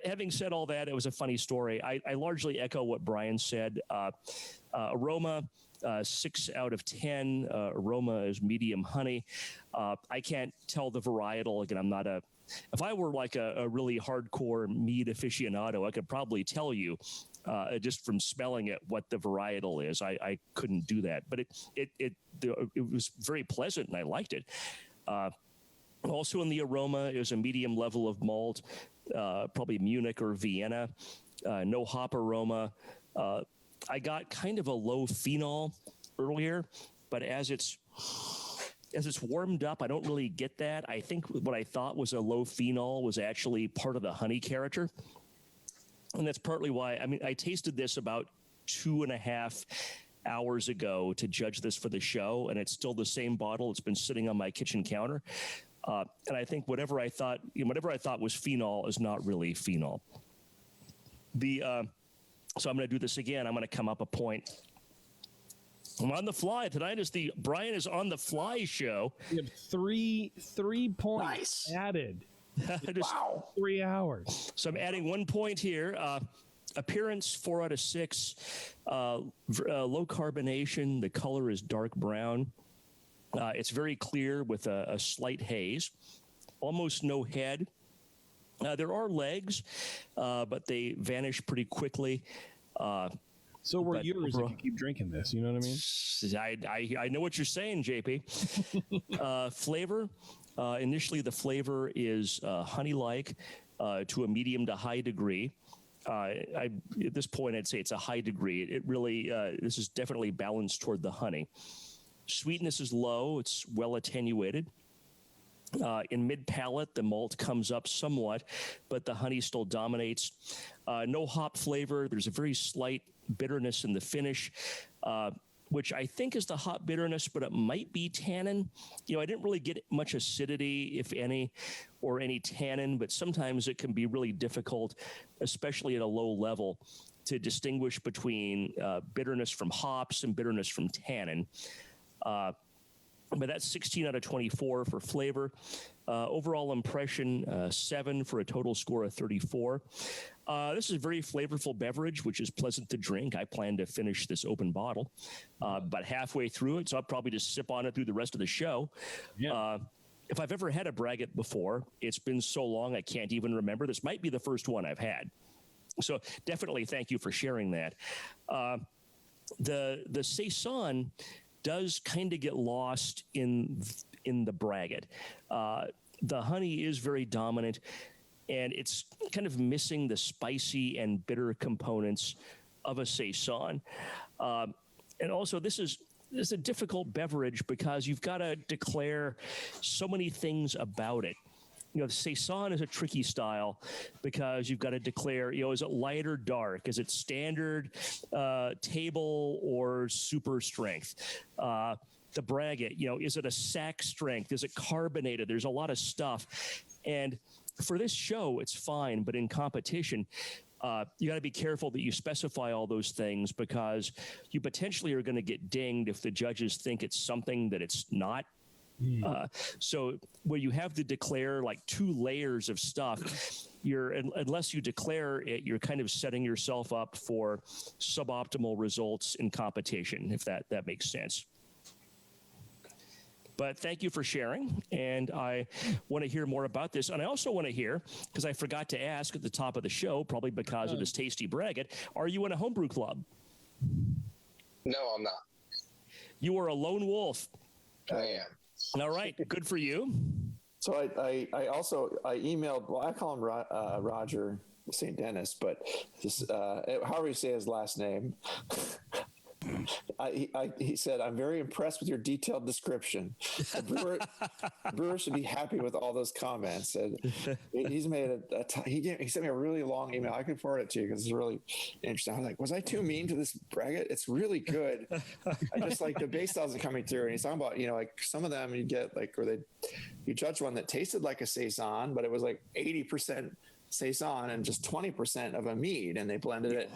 Having said all that, it was a funny story. I largely echo what Brian said. Aroma, 6 out of 10. Aroma is medium honey. I can't tell the varietal. Again, I'm not if I were like a really hardcore mead aficionado, I could probably tell you just from smelling it what the varietal is. I couldn't do that, but it was very pleasant and I liked it. Also in the aroma is a medium level of malt, probably Munich or Vienna. No hop aroma. I got kind of a low phenol earlier, but as it's warmed up, I don't really get that. I think what I thought was a low phenol was actually part of the honey character. And that's partly why, I tasted this about 2.5 hours ago to judge this for the show, and it's still the same bottle. It's been sitting on my kitchen counter. And I think whatever I thought was phenol is not really phenol. So I'm going to do this again. I'm going to come up a point. I'm on the fly. Tonight is the Brian is on the fly show. We have three points added. Wow. 3 hours. So I'm adding 1 point here. Appearance 4 out of 6. Low carbonation. The color is dark brown. It's very clear with a slight haze. Almost no head. There are legs, but they vanish pretty quickly. So were yours if you keep drinking this, you know what I mean? I know what you're saying, JP. Flavor, initially the flavor is honey-like to a medium to high degree. At this point, I'd say it's a high degree. It really, this is definitely balanced toward the honey. Sweetness is low. It's well attenuated. In mid-palate, the malt comes up somewhat, but the honey still dominates. No hop flavor. There's a very slight bitterness in the finish, which I think is the hop bitterness, but it might be tannin. I didn't really get much acidity, if any, or any tannin, but sometimes it can be really difficult, especially at a low level, to distinguish between bitterness from hops and bitterness from tannin. But that's 16 out of 24 for flavor. Overall impression, 7 for a total score of 34. This is a very flavorful beverage, which is pleasant to drink. I plan to finish this open bottle about halfway through it, so I'll probably just sip on it through the rest of the show. Yeah. If I've ever had a Braggot before, it's been so long I can't even remember. This might be the first one I've had. So definitely thank you for sharing that. The Saison does kind of get lost in the Braggot. The honey is very dominant, and it's kind of missing the spicy and bitter components of a Saison. And also, this is a difficult beverage because you've got to declare so many things about it. The Saison is a tricky style because you've got to declare, is it light or dark? Is it standard, table, or super strength? The Braggot, is it a sack strength? Is it carbonated? There's a lot of stuff. And for this show, it's fine. But in competition, you got to be careful that you specify all those things because you potentially are going to get dinged if the judges think it's something that it's not. So where you have to declare like 2 layers of stuff, unless you declare it, you're kind of setting yourself up for suboptimal results in competition, if that makes sense. But thank you for sharing, and I want to hear more about this. And I also want to hear, because I forgot to ask at the top of the show, probably because of this tasty Braggot, are you in a homebrew club? No, I'm not. You are a lone wolf. I am. All right, good for you. So I emailed. Well, I call him Roger St. Dennis, but just however you say his last name. He said, "I'm very impressed with your detailed description. The brewer should be happy with all those comments." And he's made he sent me a really long email. I can forward it to you because it's really interesting. I was like, was I too mean to this Braggot? It's really good. I just like the base styles are coming through, and he's talking about like some of them you get like where you judge one that tasted like a Saison, but it was like 80% Saison and just 20% of a mead, and they blended it,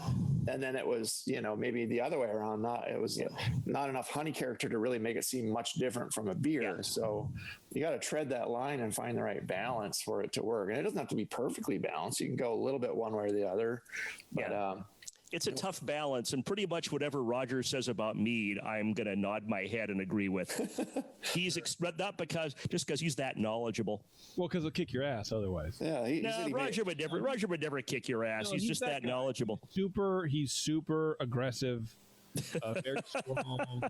and then it was maybe the other way around. It was not enough honey character to really make it seem much different from a beer. Yeah. So you got to tread that line and find the right balance for it to work. And it doesn't have to be perfectly balanced. You can go a little bit one way or the other. But it's a tough balance, and pretty much whatever Roger says about mead, I'm going to nod my head and agree with. He's not because he's that knowledgeable. Well, because he'll kick your ass otherwise. Yeah, Roger would never kick your ass. No, he's just that knowledgeable. He's super aggressive, very strong.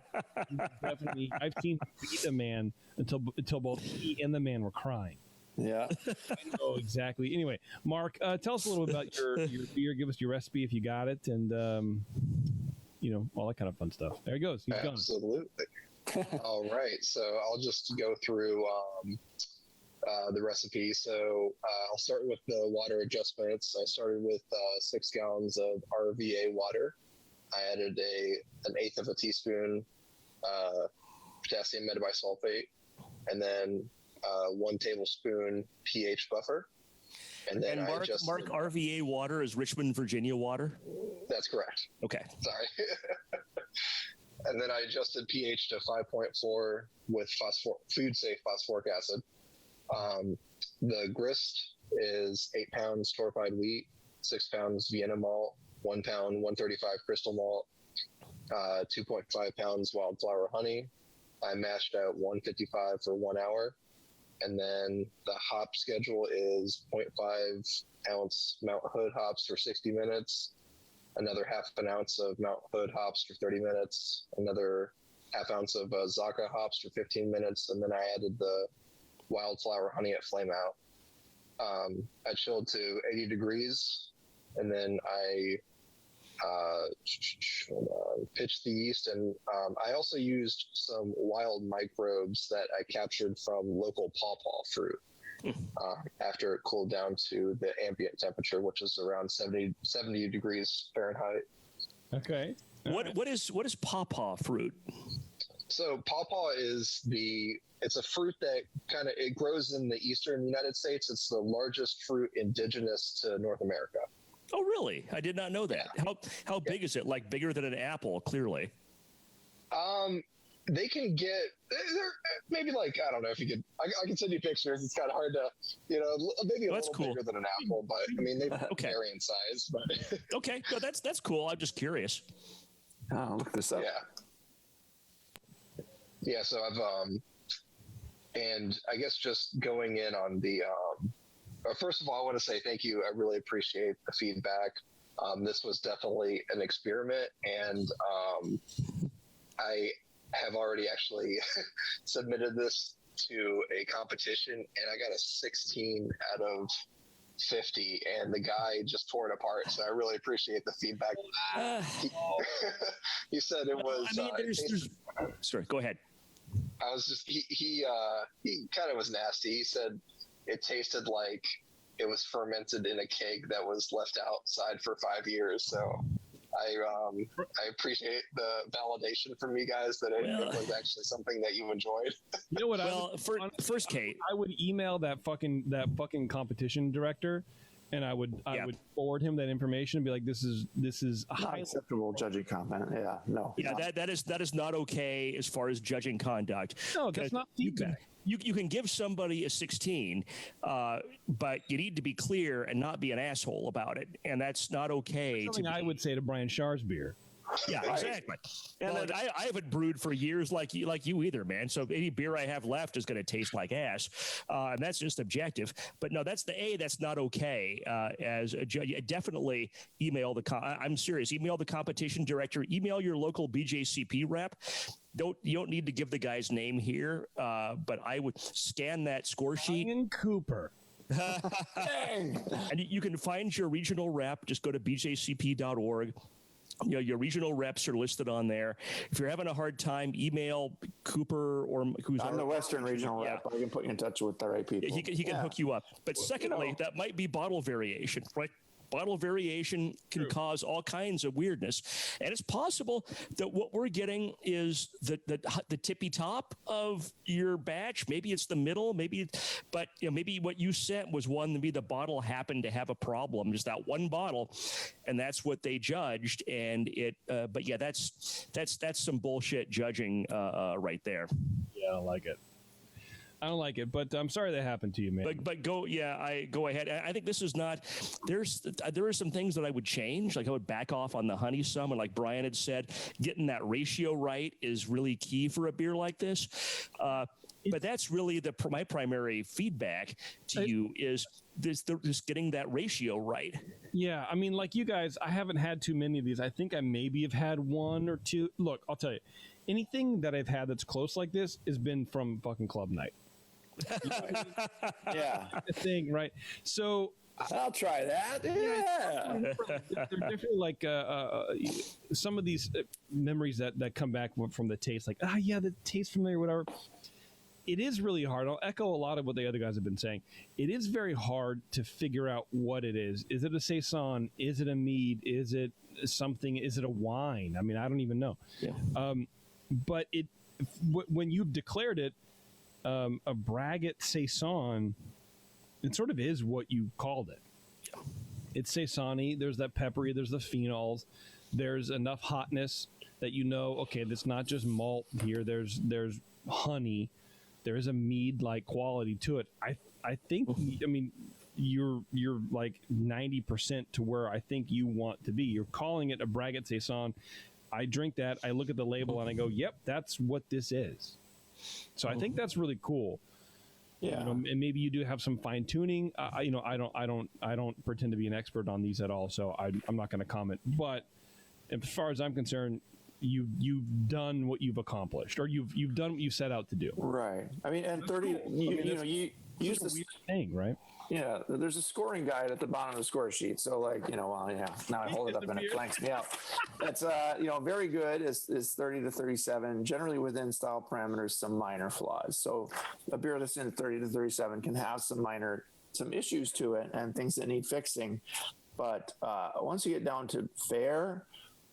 Definitely, I've seen him beat a man until both he and the man were crying. Yeah. I know exactly. Anyway, Mark, tell us a little bit about your beer. Give us your recipe if you got it, and all that kind of fun stuff. There he goes. He's gone. Absolutely. All right. So I'll just go through the recipe. So I'll start with the water adjustments. I started with 6 gallons of RVA water. I added an eighth of a teaspoon potassium metabisulfate, and then 1 tablespoon pH buffer. And then Mark, RVA water is Richmond, Virginia water? That's correct. Okay. Sorry. And then I adjusted pH to 5.4 with food-safe phosphoric acid. The grist is 8 pounds torrefied wheat, 6 pounds Vienna malt, 1 pound 135 crystal malt, 2.5 pounds wildflower honey. I mashed out 155 for 1 hour. And then the hop schedule is 0.5 ounce Mount Hood hops for 60 minutes, another half an ounce of Mount Hood hops for 30 minutes, another half ounce of Zaka hops for 15 minutes, and then I added the wildflower honey at flame out. I chilled to 80 degrees, and then I pitched the yeast, and I also used some wild microbes that I captured from local pawpaw fruit after it cooled down to the ambient temperature, which is around 70 degrees Fahrenheit. Okay. What is pawpaw fruit? So pawpaw it's a fruit that it grows in the eastern United States. It's the largest fruit indigenous to North America. Oh, really? I did not know that. Yeah. How big is it? Like bigger than an apple, clearly. They can get, they're maybe like, I don't know if you could, I can send you pictures. It's kind of hard to, maybe a little bigger than an apple, but I mean, they vary in size. But okay, no, that's cool. I'm just curious. Oh, look this up. Yeah. So and I guess just going in on the, first of all, I want to say thank you. I really appreciate the feedback. This was definitely an experiment, and I have already actually submitted this to a competition, and I got a 16 out of 50, and the guy just tore it apart. So I really appreciate the feedback. He said it was. I mean, sorry, go ahead. I was just he kind of was nasty. He said it tasted like it was fermented in a keg that was left outside for 5 years. So I appreciate the validation from you guys that it was actually something that you enjoyed. You know what? First, Kate, I would email that fucking competition director, and I would forward him that information and be like, this is Not acceptable judging comment. Yeah, no. Yeah, that is not okay as far as judging conduct. No, that's not feedback. You can give somebody a 16, but you need to be clear and not be an asshole about it, and that's not okay. That's something I would say to Brian Schar's beer. Yeah, exactly. And well, I haven't brewed for years like you either, man. So any beer I have left is going to taste like ass, and that's just objective. But no, that's not okay. As a judge, definitely email I'm serious. Email the competition director. Email your local BJCP rep. You don't need to give the guy's name here, but I would scan that score sheet. Brian Cooper. And you can find your regional rep. Just go to bjcp.org. Your regional reps are listed on there. If you're having a hard time, email Cooper or who's I'm the Western regional rep. I can put you in touch with the right people. He can hook you up. But secondly, that might be bottle variation, right? Bottle variation can cause all kinds of weirdness, and it's possible that what we're getting is the tippy top of your batch. Maybe it's the middle, but maybe what you sent was one. Maybe the bottle happened to have a problem, just that one bottle, and that's what they judged. And it, but yeah, that's some bullshit judging right there. Yeah, I don't like it. I don't like it, but I'm sorry that happened to you, man. But go ahead. I think this is not. There are some things that I would change. Like I would back off on the honey some, and like Brian had said, getting that ratio right is really key for a beer like this. But that's really my primary feedback to you is just getting that ratio right. Yeah, I mean, like you guys, I haven't had too many of these. I think I maybe have had one or two. Look, I'll tell you, anything that I've had that's close like this has been from fucking club night. Yeah, the thing, right? So I'll try that. Yeah, they're definitely like some of these memories that come back from the taste. Like, the taste familiar, whatever. It is really hard. I'll echo a lot of what the other guys have been saying. It is very hard to figure out what it is. Is it a saison? Is it a mead? Is it something? Is it a wine? I mean, I don't even know. Yeah. But when you declared it a Braggot Saison, it sort of is what you called it. Yeah. It's saison-y. There's that peppery. There's the phenols. There's enough hotness that okay, that's not just malt here. There's honey. There is a mead-like quality to it. I think. I mean, you're like 90% to where I think you want to be. You're calling it a Braggot Saison. I drink that. I look at the label and I go, "Yep, that's what this is." So I think that's really cool. Yeah, and maybe you do have some fine tuning. I don't pretend to be an expert on these at all, so I'm not going to comment. But as far as I'm concerned, you've done what you've accomplished, or you've done what you set out to do. Right. I mean, and 30. use It's a this. weird thing, right? Yeah, there's a scoring guide at the bottom of the score sheet. So like, well, yeah, now I hold it up and it blanks me out. It's, very good is 30 to 37, generally within style parameters, some minor flaws. So a beer that's in 30 to 37 can have some issues to it and things that need fixing. But once you get down to fair,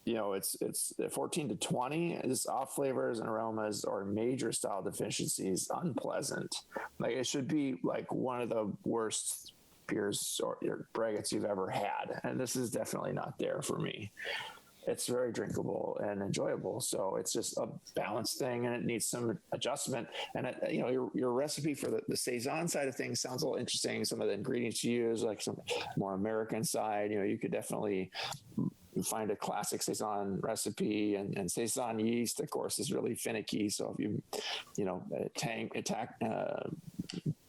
it's 14 to 20 is off flavors and aromas or major style deficiencies, unpleasant. Like it should be like one of the worst beers or braggots you've ever had. And this is definitely not there for me. It's very drinkable and enjoyable. So it's just a balanced thing and it needs some adjustment. And, your recipe for the Saison side of things sounds a little interesting. Some of the ingredients you use, like some more American side, you could definitely find a classic Saison recipe and Saison yeast, of course, is really finicky. So if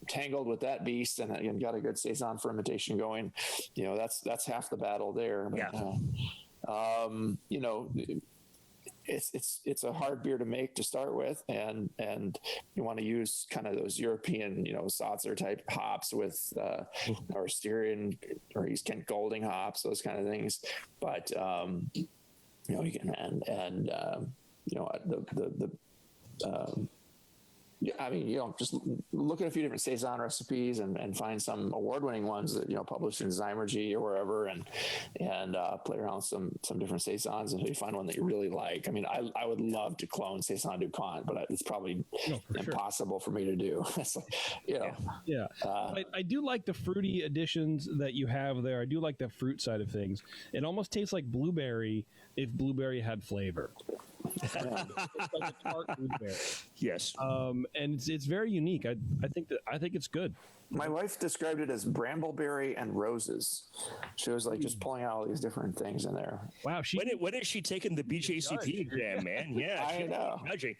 tangled with that beast and got a good Saison fermentation going, that's half the battle there. But, it's a hard beer to make to start with, and you want to use kind of those European, Salzer type hops with or Styrian or East Kent Golding hops, those kind of things. But you can just look at a few different Saison recipes and find some award-winning ones that, published in Zymergy or wherever and play around with some different Saisons until you find one that you really like. I mean, I would love to clone Saison DuPont, but it's probably impossible for me to do. I do like the fruity additions that you have there. I do like the fruit side of things. It almost tastes like blueberry if blueberry had flavor. It's like a tart blueberry. Yes. And it's very unique. I think it's good. My wife described it as brambleberry and roses. She was like just pulling out all these different things in there. Wow. When is she taking the BJCP exam, man? Yeah. I know. Judging.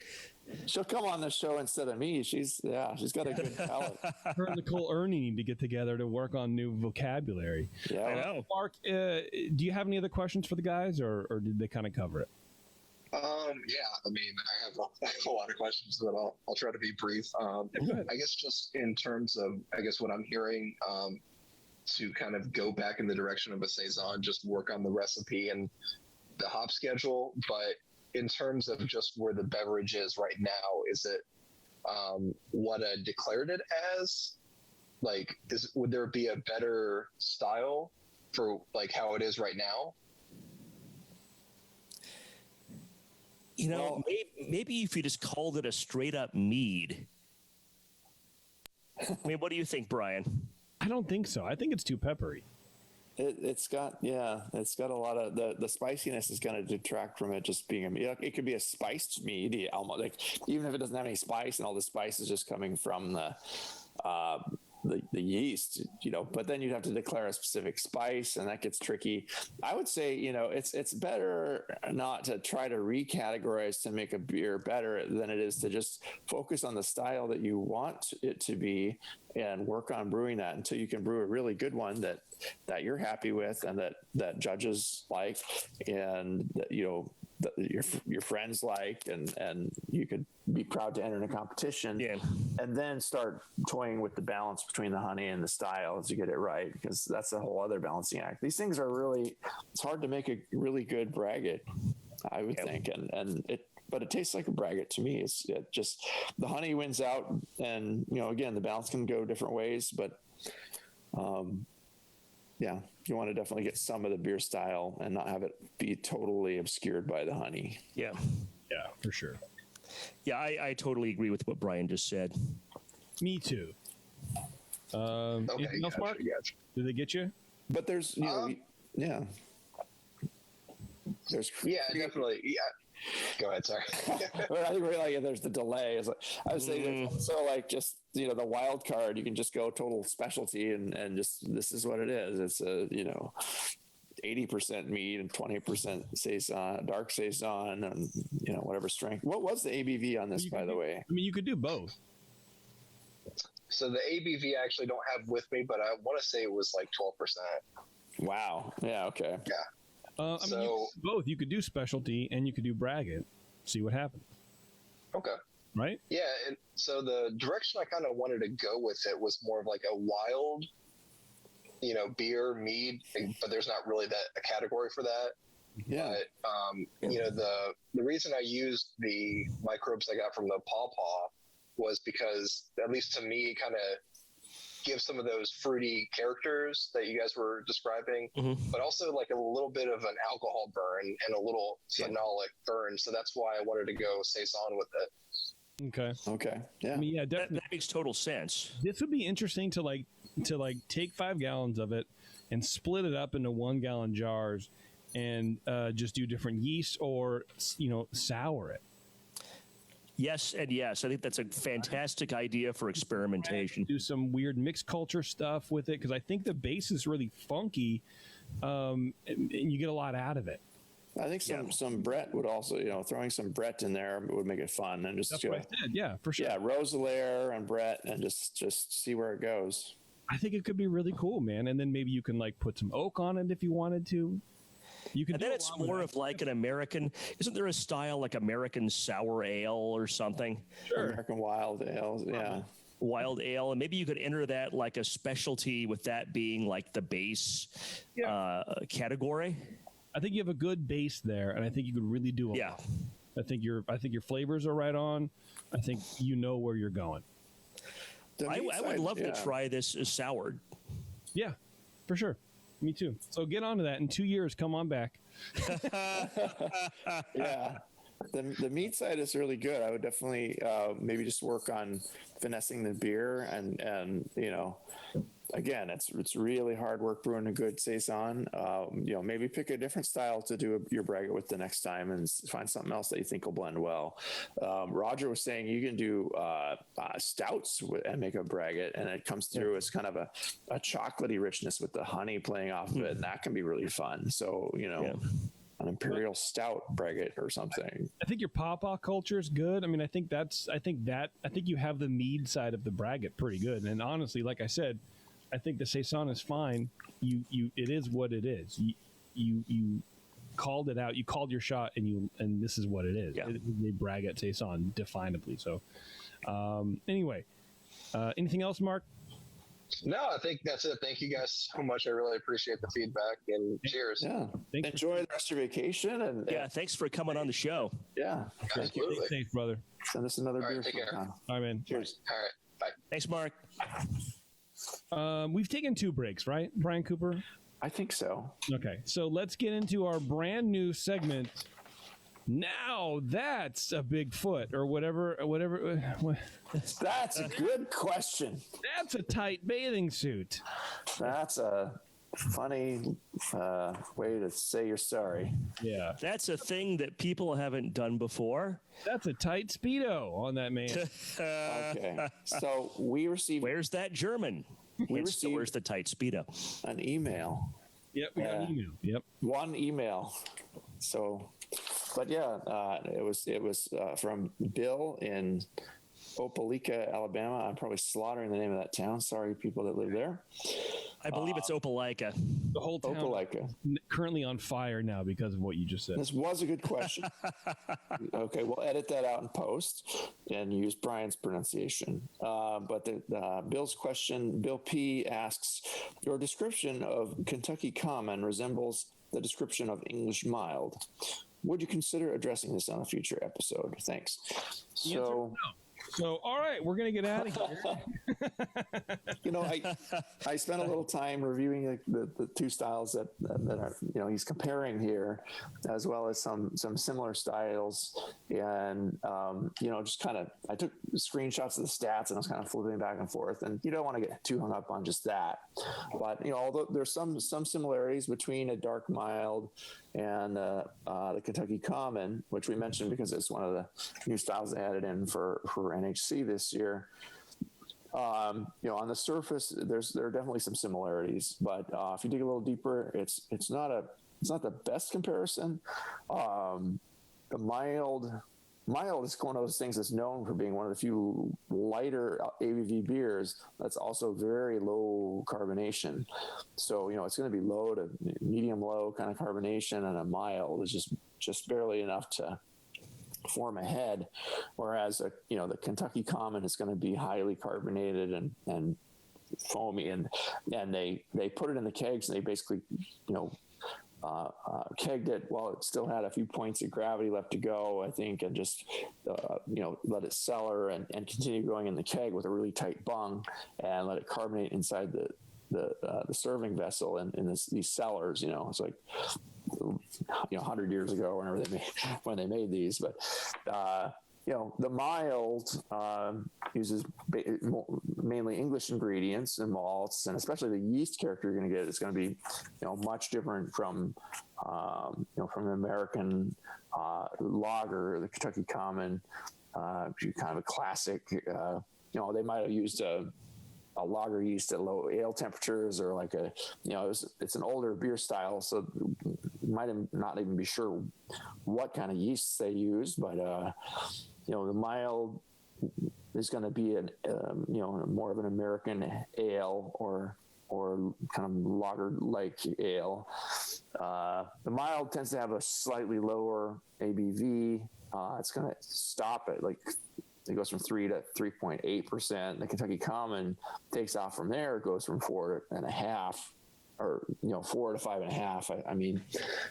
She'll come on the show instead of me. She's got a good palate. Her and Nicole Ernie need to get together to work on new vocabulary. Yeah. I know. Mark, do you have any other questions for the guys or did they kind of cover it? I mean, I have a lot of questions, but I'll try to be brief. I guess just in terms of, what I'm hearing, to kind of go back in the direction of a Saison, just work on the recipe and the hop schedule. But in terms of just where the beverage is right now, is it what I declared it as? Like, would there be a better style for like how it is right now? Maybe if you just called it a straight up mead. I mean, what do you think, Brian? I don't think so. I think it's too peppery. It's got a lot of the spiciness is going to detract from it just being a mead. It could be a spiced mead, almost like even if it doesn't have any spice and all the spice is just coming from the yeast, but then you'd have to declare a specific spice and that gets tricky. I would say, it's better not to try to recategorize to make a beer better than it is to just focus on the style that you want it to be and work on brewing that until you can brew a really good one that you're happy with and that judges like and that, your friends like and you could be proud to enter in a competition and then start toying with the balance between the honey and the style as you get it right, because that's a whole other balancing act. These things are it's hard to make a really good braggot, I would think, but it tastes like a braggot to me. It's just the honey wins out, and again the balance can go different ways, but you want to definitely get some of the beer style and not have it be totally obscured by the honey. Yeah, for sure. Yeah, I totally agree with what Brian just said. Me too. Anything else, Mark? Gotcha. Did they get you? But there's there's definitely. Yeah. Go ahead, sorry. Well, I think there's the delay. It's like, I was saying, so like just the wild card, you can just go total specialty and just this is what it is. It's a 80% mead and 20% saison, dark saison, and whatever strength. What was the ABV on this, by the way? I mean, you could do both. So the ABV I actually don't have with me, but I want to say it was like 12%. Wow. Yeah. Okay. Yeah. You could do both. You could do specialty and you could do braggot. See what happens. Okay. right? Yeah, and so the direction I kind of wanted to go with it was more of like a wild, beer, mead, but there's not really a category for that. Yeah. But the reason I used the microbes I got from the pawpaw was because, at least to me, kind of give some of those fruity characters that you guys were describing, but also like a little bit of an alcohol burn and a little phenolic burn. So that's why I wanted to go Saison with it. Okay. Yeah. I mean, yeah, definitely. That makes total sense. This would be interesting to take 5 gallons of it and split it up into 1 gallon jars and just do different yeast or sour it. Yes and yes. I think that's a fantastic idea for experimentation. Do some weird mixed culture stuff with it because I think the base is really funky, and you get a lot out of it. I think some Brett would also, throwing some Brett in there would make it fun, and just That's what I did. Yeah, for sure. Yeah, Roselaire and Brett, and just see where it goes. I think it could be really cool, man. And then maybe you can put some oak on it if you wanted to. You can. And then it's more of like an American. Isn't there a style like American sour ale or something? Sure. American wild ale, yeah. Wild ale, and maybe you could enter that like a specialty, with that being like the base category. I think you have a good base there, and I think you could really do a lot. I think your flavors are right on. I think you know where you're going. I would love to try this as soured. Yeah, for sure. Me too. So get onto that. In 2 years, come on back. Yeah. The meat side is really good. I would definitely maybe just work on finessing the beer and again, it's really hard work brewing a good Saison. Maybe pick a different style to do your Braggot with the next time and find something else that you think will blend well. Roger was saying you can do stouts and make a Braggot, and it comes through as kind of a chocolatey richness with the honey playing off of it, and that can be really fun. So, an imperial stout Braggot or something. I think your pawpaw culture is good. I mean, I think you have the mead side of the Braggot pretty good. And honestly, like I said, I think the Saison is fine. It is what it is. You called it out. You called your shot, and this is what it is. Yeah. It is a Braggot Saison, definably. So, anyway, anything else, Mark? No, I think that's it. Thank you guys so much. I really appreciate the feedback, and cheers. Yeah. Enjoy the rest of your vacation. And thanks for coming on the show. Yeah. Absolutely. Thanks, brother. Send us another beer. Take care. All right, man. Cheers. All right. Bye. Thanks, Mark. We've taken 2 breaks, right, Brian Cooper? I think so. Okay, so let's get into our brand new segment. Now that's a Bigfoot or whatever. That's a good question. That's a tight bathing suit. That's a funny way to say you're sorry. Yeah, That's a thing that people haven't done before. that's a tight Speedo on that man. Okay. So we received Where's that German? Where's the tight Speedo? an email. Yep, we got an email. Yep. One email. So, but yeah, it was from Bill in Opelika, Alabama. I'm probably slaughtering the name of that town. Sorry, people that live there. I believe it's Opelika. The whole town Opelika. currently on fire now because of what you just said. This was a good question. Okay, we'll edit that out in post and use Brian's pronunciation. But Bill's question, Bill P. asks, your description of Kentucky Common resembles the description of English Mild. Would you consider addressing this on a future episode? Thanks. The answer is no. So, all right, we're going to get out of here. I spent a little time reviewing the 2 styles that are, he's comparing here, as well as some similar styles. And, just kind of, I took screenshots of the stats and I was kind of flipping back and forth. And you don't want to get too hung up on just that. But, although there's some similarities between a dark mild and the Kentucky Common, which we mentioned because it's one of the new styles they added in for NHC this year. On the surface, there are definitely some similarities, but if you dig a little deeper, it's not the best comparison. The mild is one of those things that's known for being one of the few lighter ABV beers that's also very low carbonation. So, it's going to be low to medium low kind of carbonation, and a mild is just barely enough to form a head, whereas the Kentucky Common is going to be highly carbonated and foamy, and they put it in the kegs, and they basically kegged it while it still had a few points of gravity left to go, I think, and just let it cellar and continue going in the keg with a really tight bung, and let it carbonate inside the serving vessel in these cellars. It's like 100 years ago, when they made these, but the mild uses mainly English ingredients and malts, and especially the yeast character you're going to get is going to be much different from the American lager, the Kentucky Common, kind of a classic. They might have used a lager yeast at low ale temperatures, or like it's an older beer style, so you might not even be sure what kind of yeasts they use, but the mild is going to be more of an American ale or kind of lager-like ale. The mild tends to have a slightly lower ABV. It's going to stop at it goes from 3 to 3.8%. The Kentucky Common takes off from there. It goes from 4.5 or 4 to 5.5. I mean,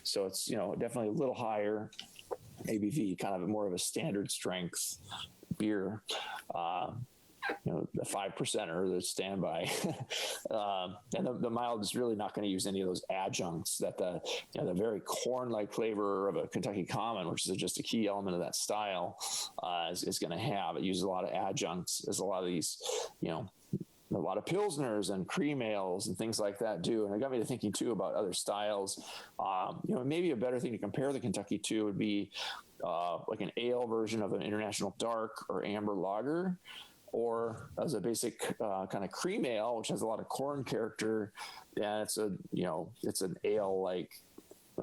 so it's definitely a little higher ABV, kind of more of a standard strength beer. The 5%er, the standby, and the mild is really not going to use any of those adjuncts that the very corn-like flavor of a Kentucky Common, which is just a key element of that style, is going to have. It uses a lot of adjuncts, as a lot of these, a lot of Pilsners and cream ales and things like that do. And it got me to thinking too about other styles. Maybe a better thing to compare the Kentucky to would be like an ale version of an International Dark or Amber Lager, or as a basic kind of cream ale, which has a lot of corn character. And it's an ale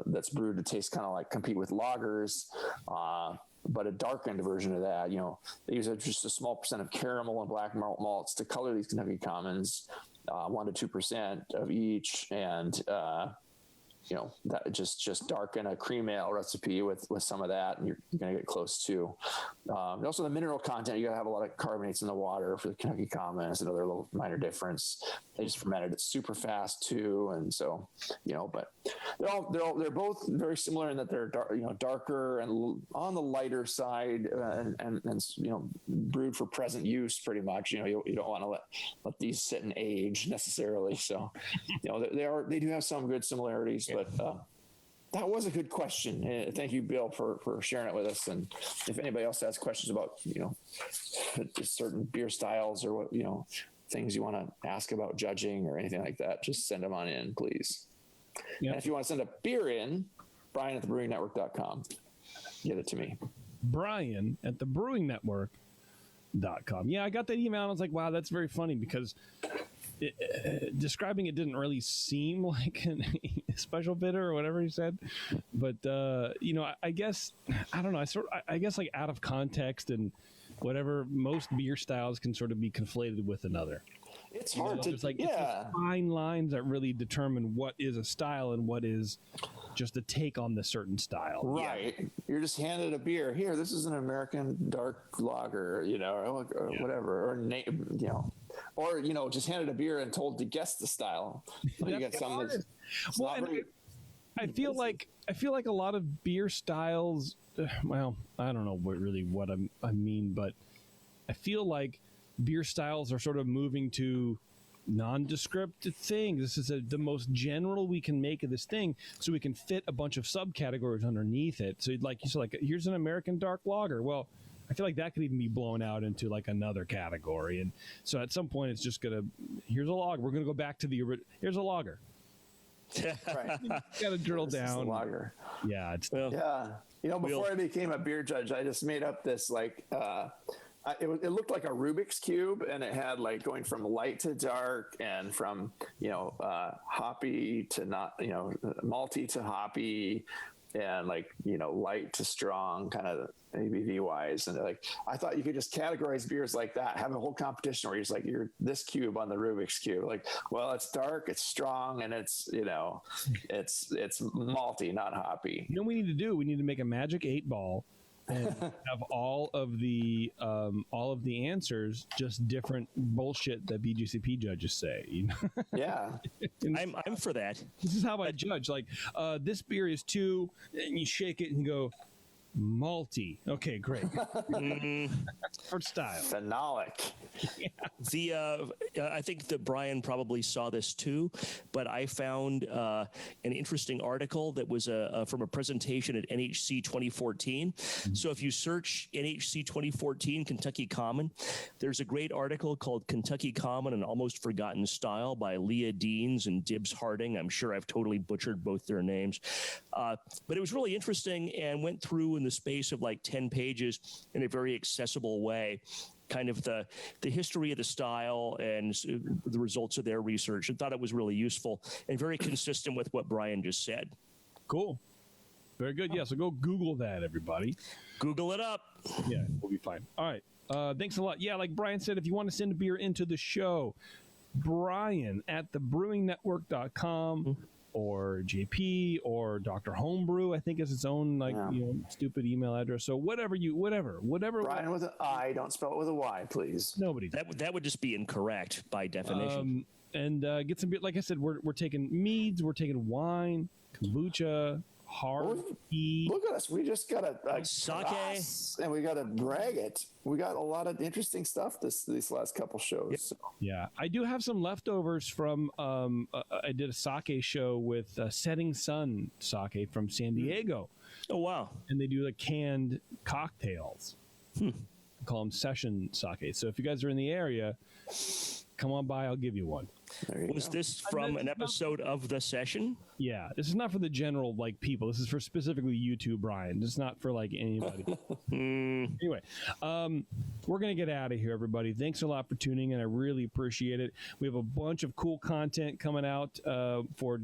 that's brewed to taste kind of like compete with lagers, but a darkened version of that. They use just a small percent of caramel and black malts to color these Kentucky Commons, 1 to 2% of each, and that just darken a cream ale recipe with some of that, and you're going to get close to. Also, the mineral content, you got to have a lot of carbonates in the water for the Kentucky Common. It's another little minor difference. They just fermented it super fast too, and so but they're both very similar in that they're darker and on the lighter side, and brewed for present use pretty much. You don't want to let these sit and age necessarily. So they do have some good similarities. But that was a good question. Thank you, Bill, for sharing it with us. And if anybody else has questions about certain beer styles or what things you want to ask about judging or anything like that, just send them on in, please. Yep. And if you want to send a beer in, Brian at thebrewingnetwork.com. Get it to me. Brian at thebrewingnetwork.com. Yeah, I got that email and I was like, wow, that's very funny, because describing it didn't really seem like a special bitter or whatever he said, but I guess I don't know. I guess like out of context and whatever, most beer styles can sort of be conflated with another. It's hard to it's fine lines that really determine what is a style and what is just a take on the certain style. Right. Yeah. You're just handed a beer. Here, this is an American dark lager, or whatever, or just handed a beer and told to guess the style. You got some that's I feel like a lot of beer styles. Well, I don't know what I mean, but I feel like beer styles are sort of moving to nondescript things. This is the most general we can make of this thing, so we can fit a bunch of subcategories underneath it. So like you said, here's an American dark lager. Well, I feel like that could even be blown out into like another category. And so at some point, it's just here's a lager. We're gonna go back to here's a lager. Right. You got to drill down. Lager. Yeah. Before I became a beer judge, I just made up this it looked like a Rubik's Cube, and it had going from light to dark, and from hoppy to not malty to hoppy, and light to strong, kind of ABV wise. And I thought you could just categorize beers like that, have a whole competition where you're this cube on the Rubik's Cube. It's dark, it's strong, and it's it's malty, not hoppy. We need to do? We need to make a magic 8-ball and have all of the answers, just different bullshit that BGCP judges say. You know? Yeah. I'm for that. This is how I judge. Like, this beer is 2, and you shake it and you go, malty. Okay, great. Art style. Phenolic. I think that Brian probably saw this too, but I found an interesting article that was from a presentation at NHC 2014. So if you search NHC 2014 Kentucky Common, there's a great article called Kentucky Common, an Almost Forgotten Style by Leah Deans and Dibbs Harding. I'm sure I've totally butchered both their names. But it was really interesting and went through in the space of like 10 pages in a very accessible way, kind of the history of the style and the results of their research, and thought it was really useful and very consistent with what Brian just said. Cool. Very good. Yeah, so go Google that, everybody. Google it up. Yeah, we'll be fine. All right. Thanks a lot. Yeah, like Brian said, if you want to send a beer into the show, Brian at thebrewingnetwork.com or JP or Dr. Homebrew, I think is its own stupid email address. So whatever. Brian with an I, don't spell it with a Y, please. Nobody. That would just be incorrect by definition. And get some beer. Like I said, we're taking meads, we're taking wine, kombucha, hard tea. Look at us. We just got a sake, and we got a Braggot. We got a lot of interesting stuff these last couple shows. Yep. So. Yeah, I do have some leftovers from. I did a sake show with Setting Sun Sake from San Diego. Oh wow! And they do the canned cocktails. Call them session sake. So if you guys are in the area, come on by. I'll give you one. Was this from an episode of The Session? Yeah, this is not for the general people. This is for specifically you two, Brian. This is not for anybody. Anyway, we're gonna get out of here, everybody. Thanks a lot for tuning in. I really appreciate it. We have a bunch of cool content coming out for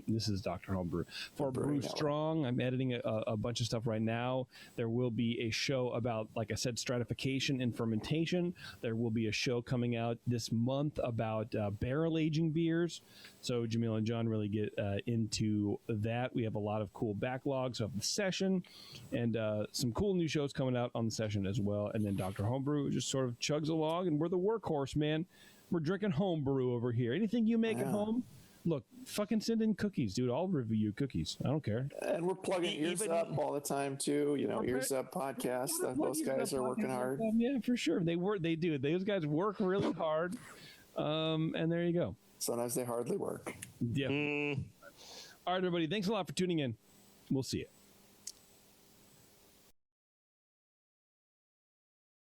this is Dr. Homebrew for Brew Strong. I'm editing a bunch of stuff right now. There will be a show about, like I said, stratification and fermentation. There will be a show coming out this month about barrel aging beers. So Jamil and John really get into that. We have a lot of cool backlogs of the session and some cool new shows coming out on the session as well. And then Dr. Homebrew just sort of chugs along, and we're the workhorse, man. We're drinking homebrew over here. Anything you make at home, look, fucking send in cookies, dude. I'll review your cookies. I don't care. And we're plugging Ears Up all the time too. Ears Up podcast. Those guys are working hard. Yeah, for sure. They do. Those guys work really hard. And there you go. Sometimes they hardly work. Yeah. All right, everybody. Thanks a lot for tuning in. We'll see you.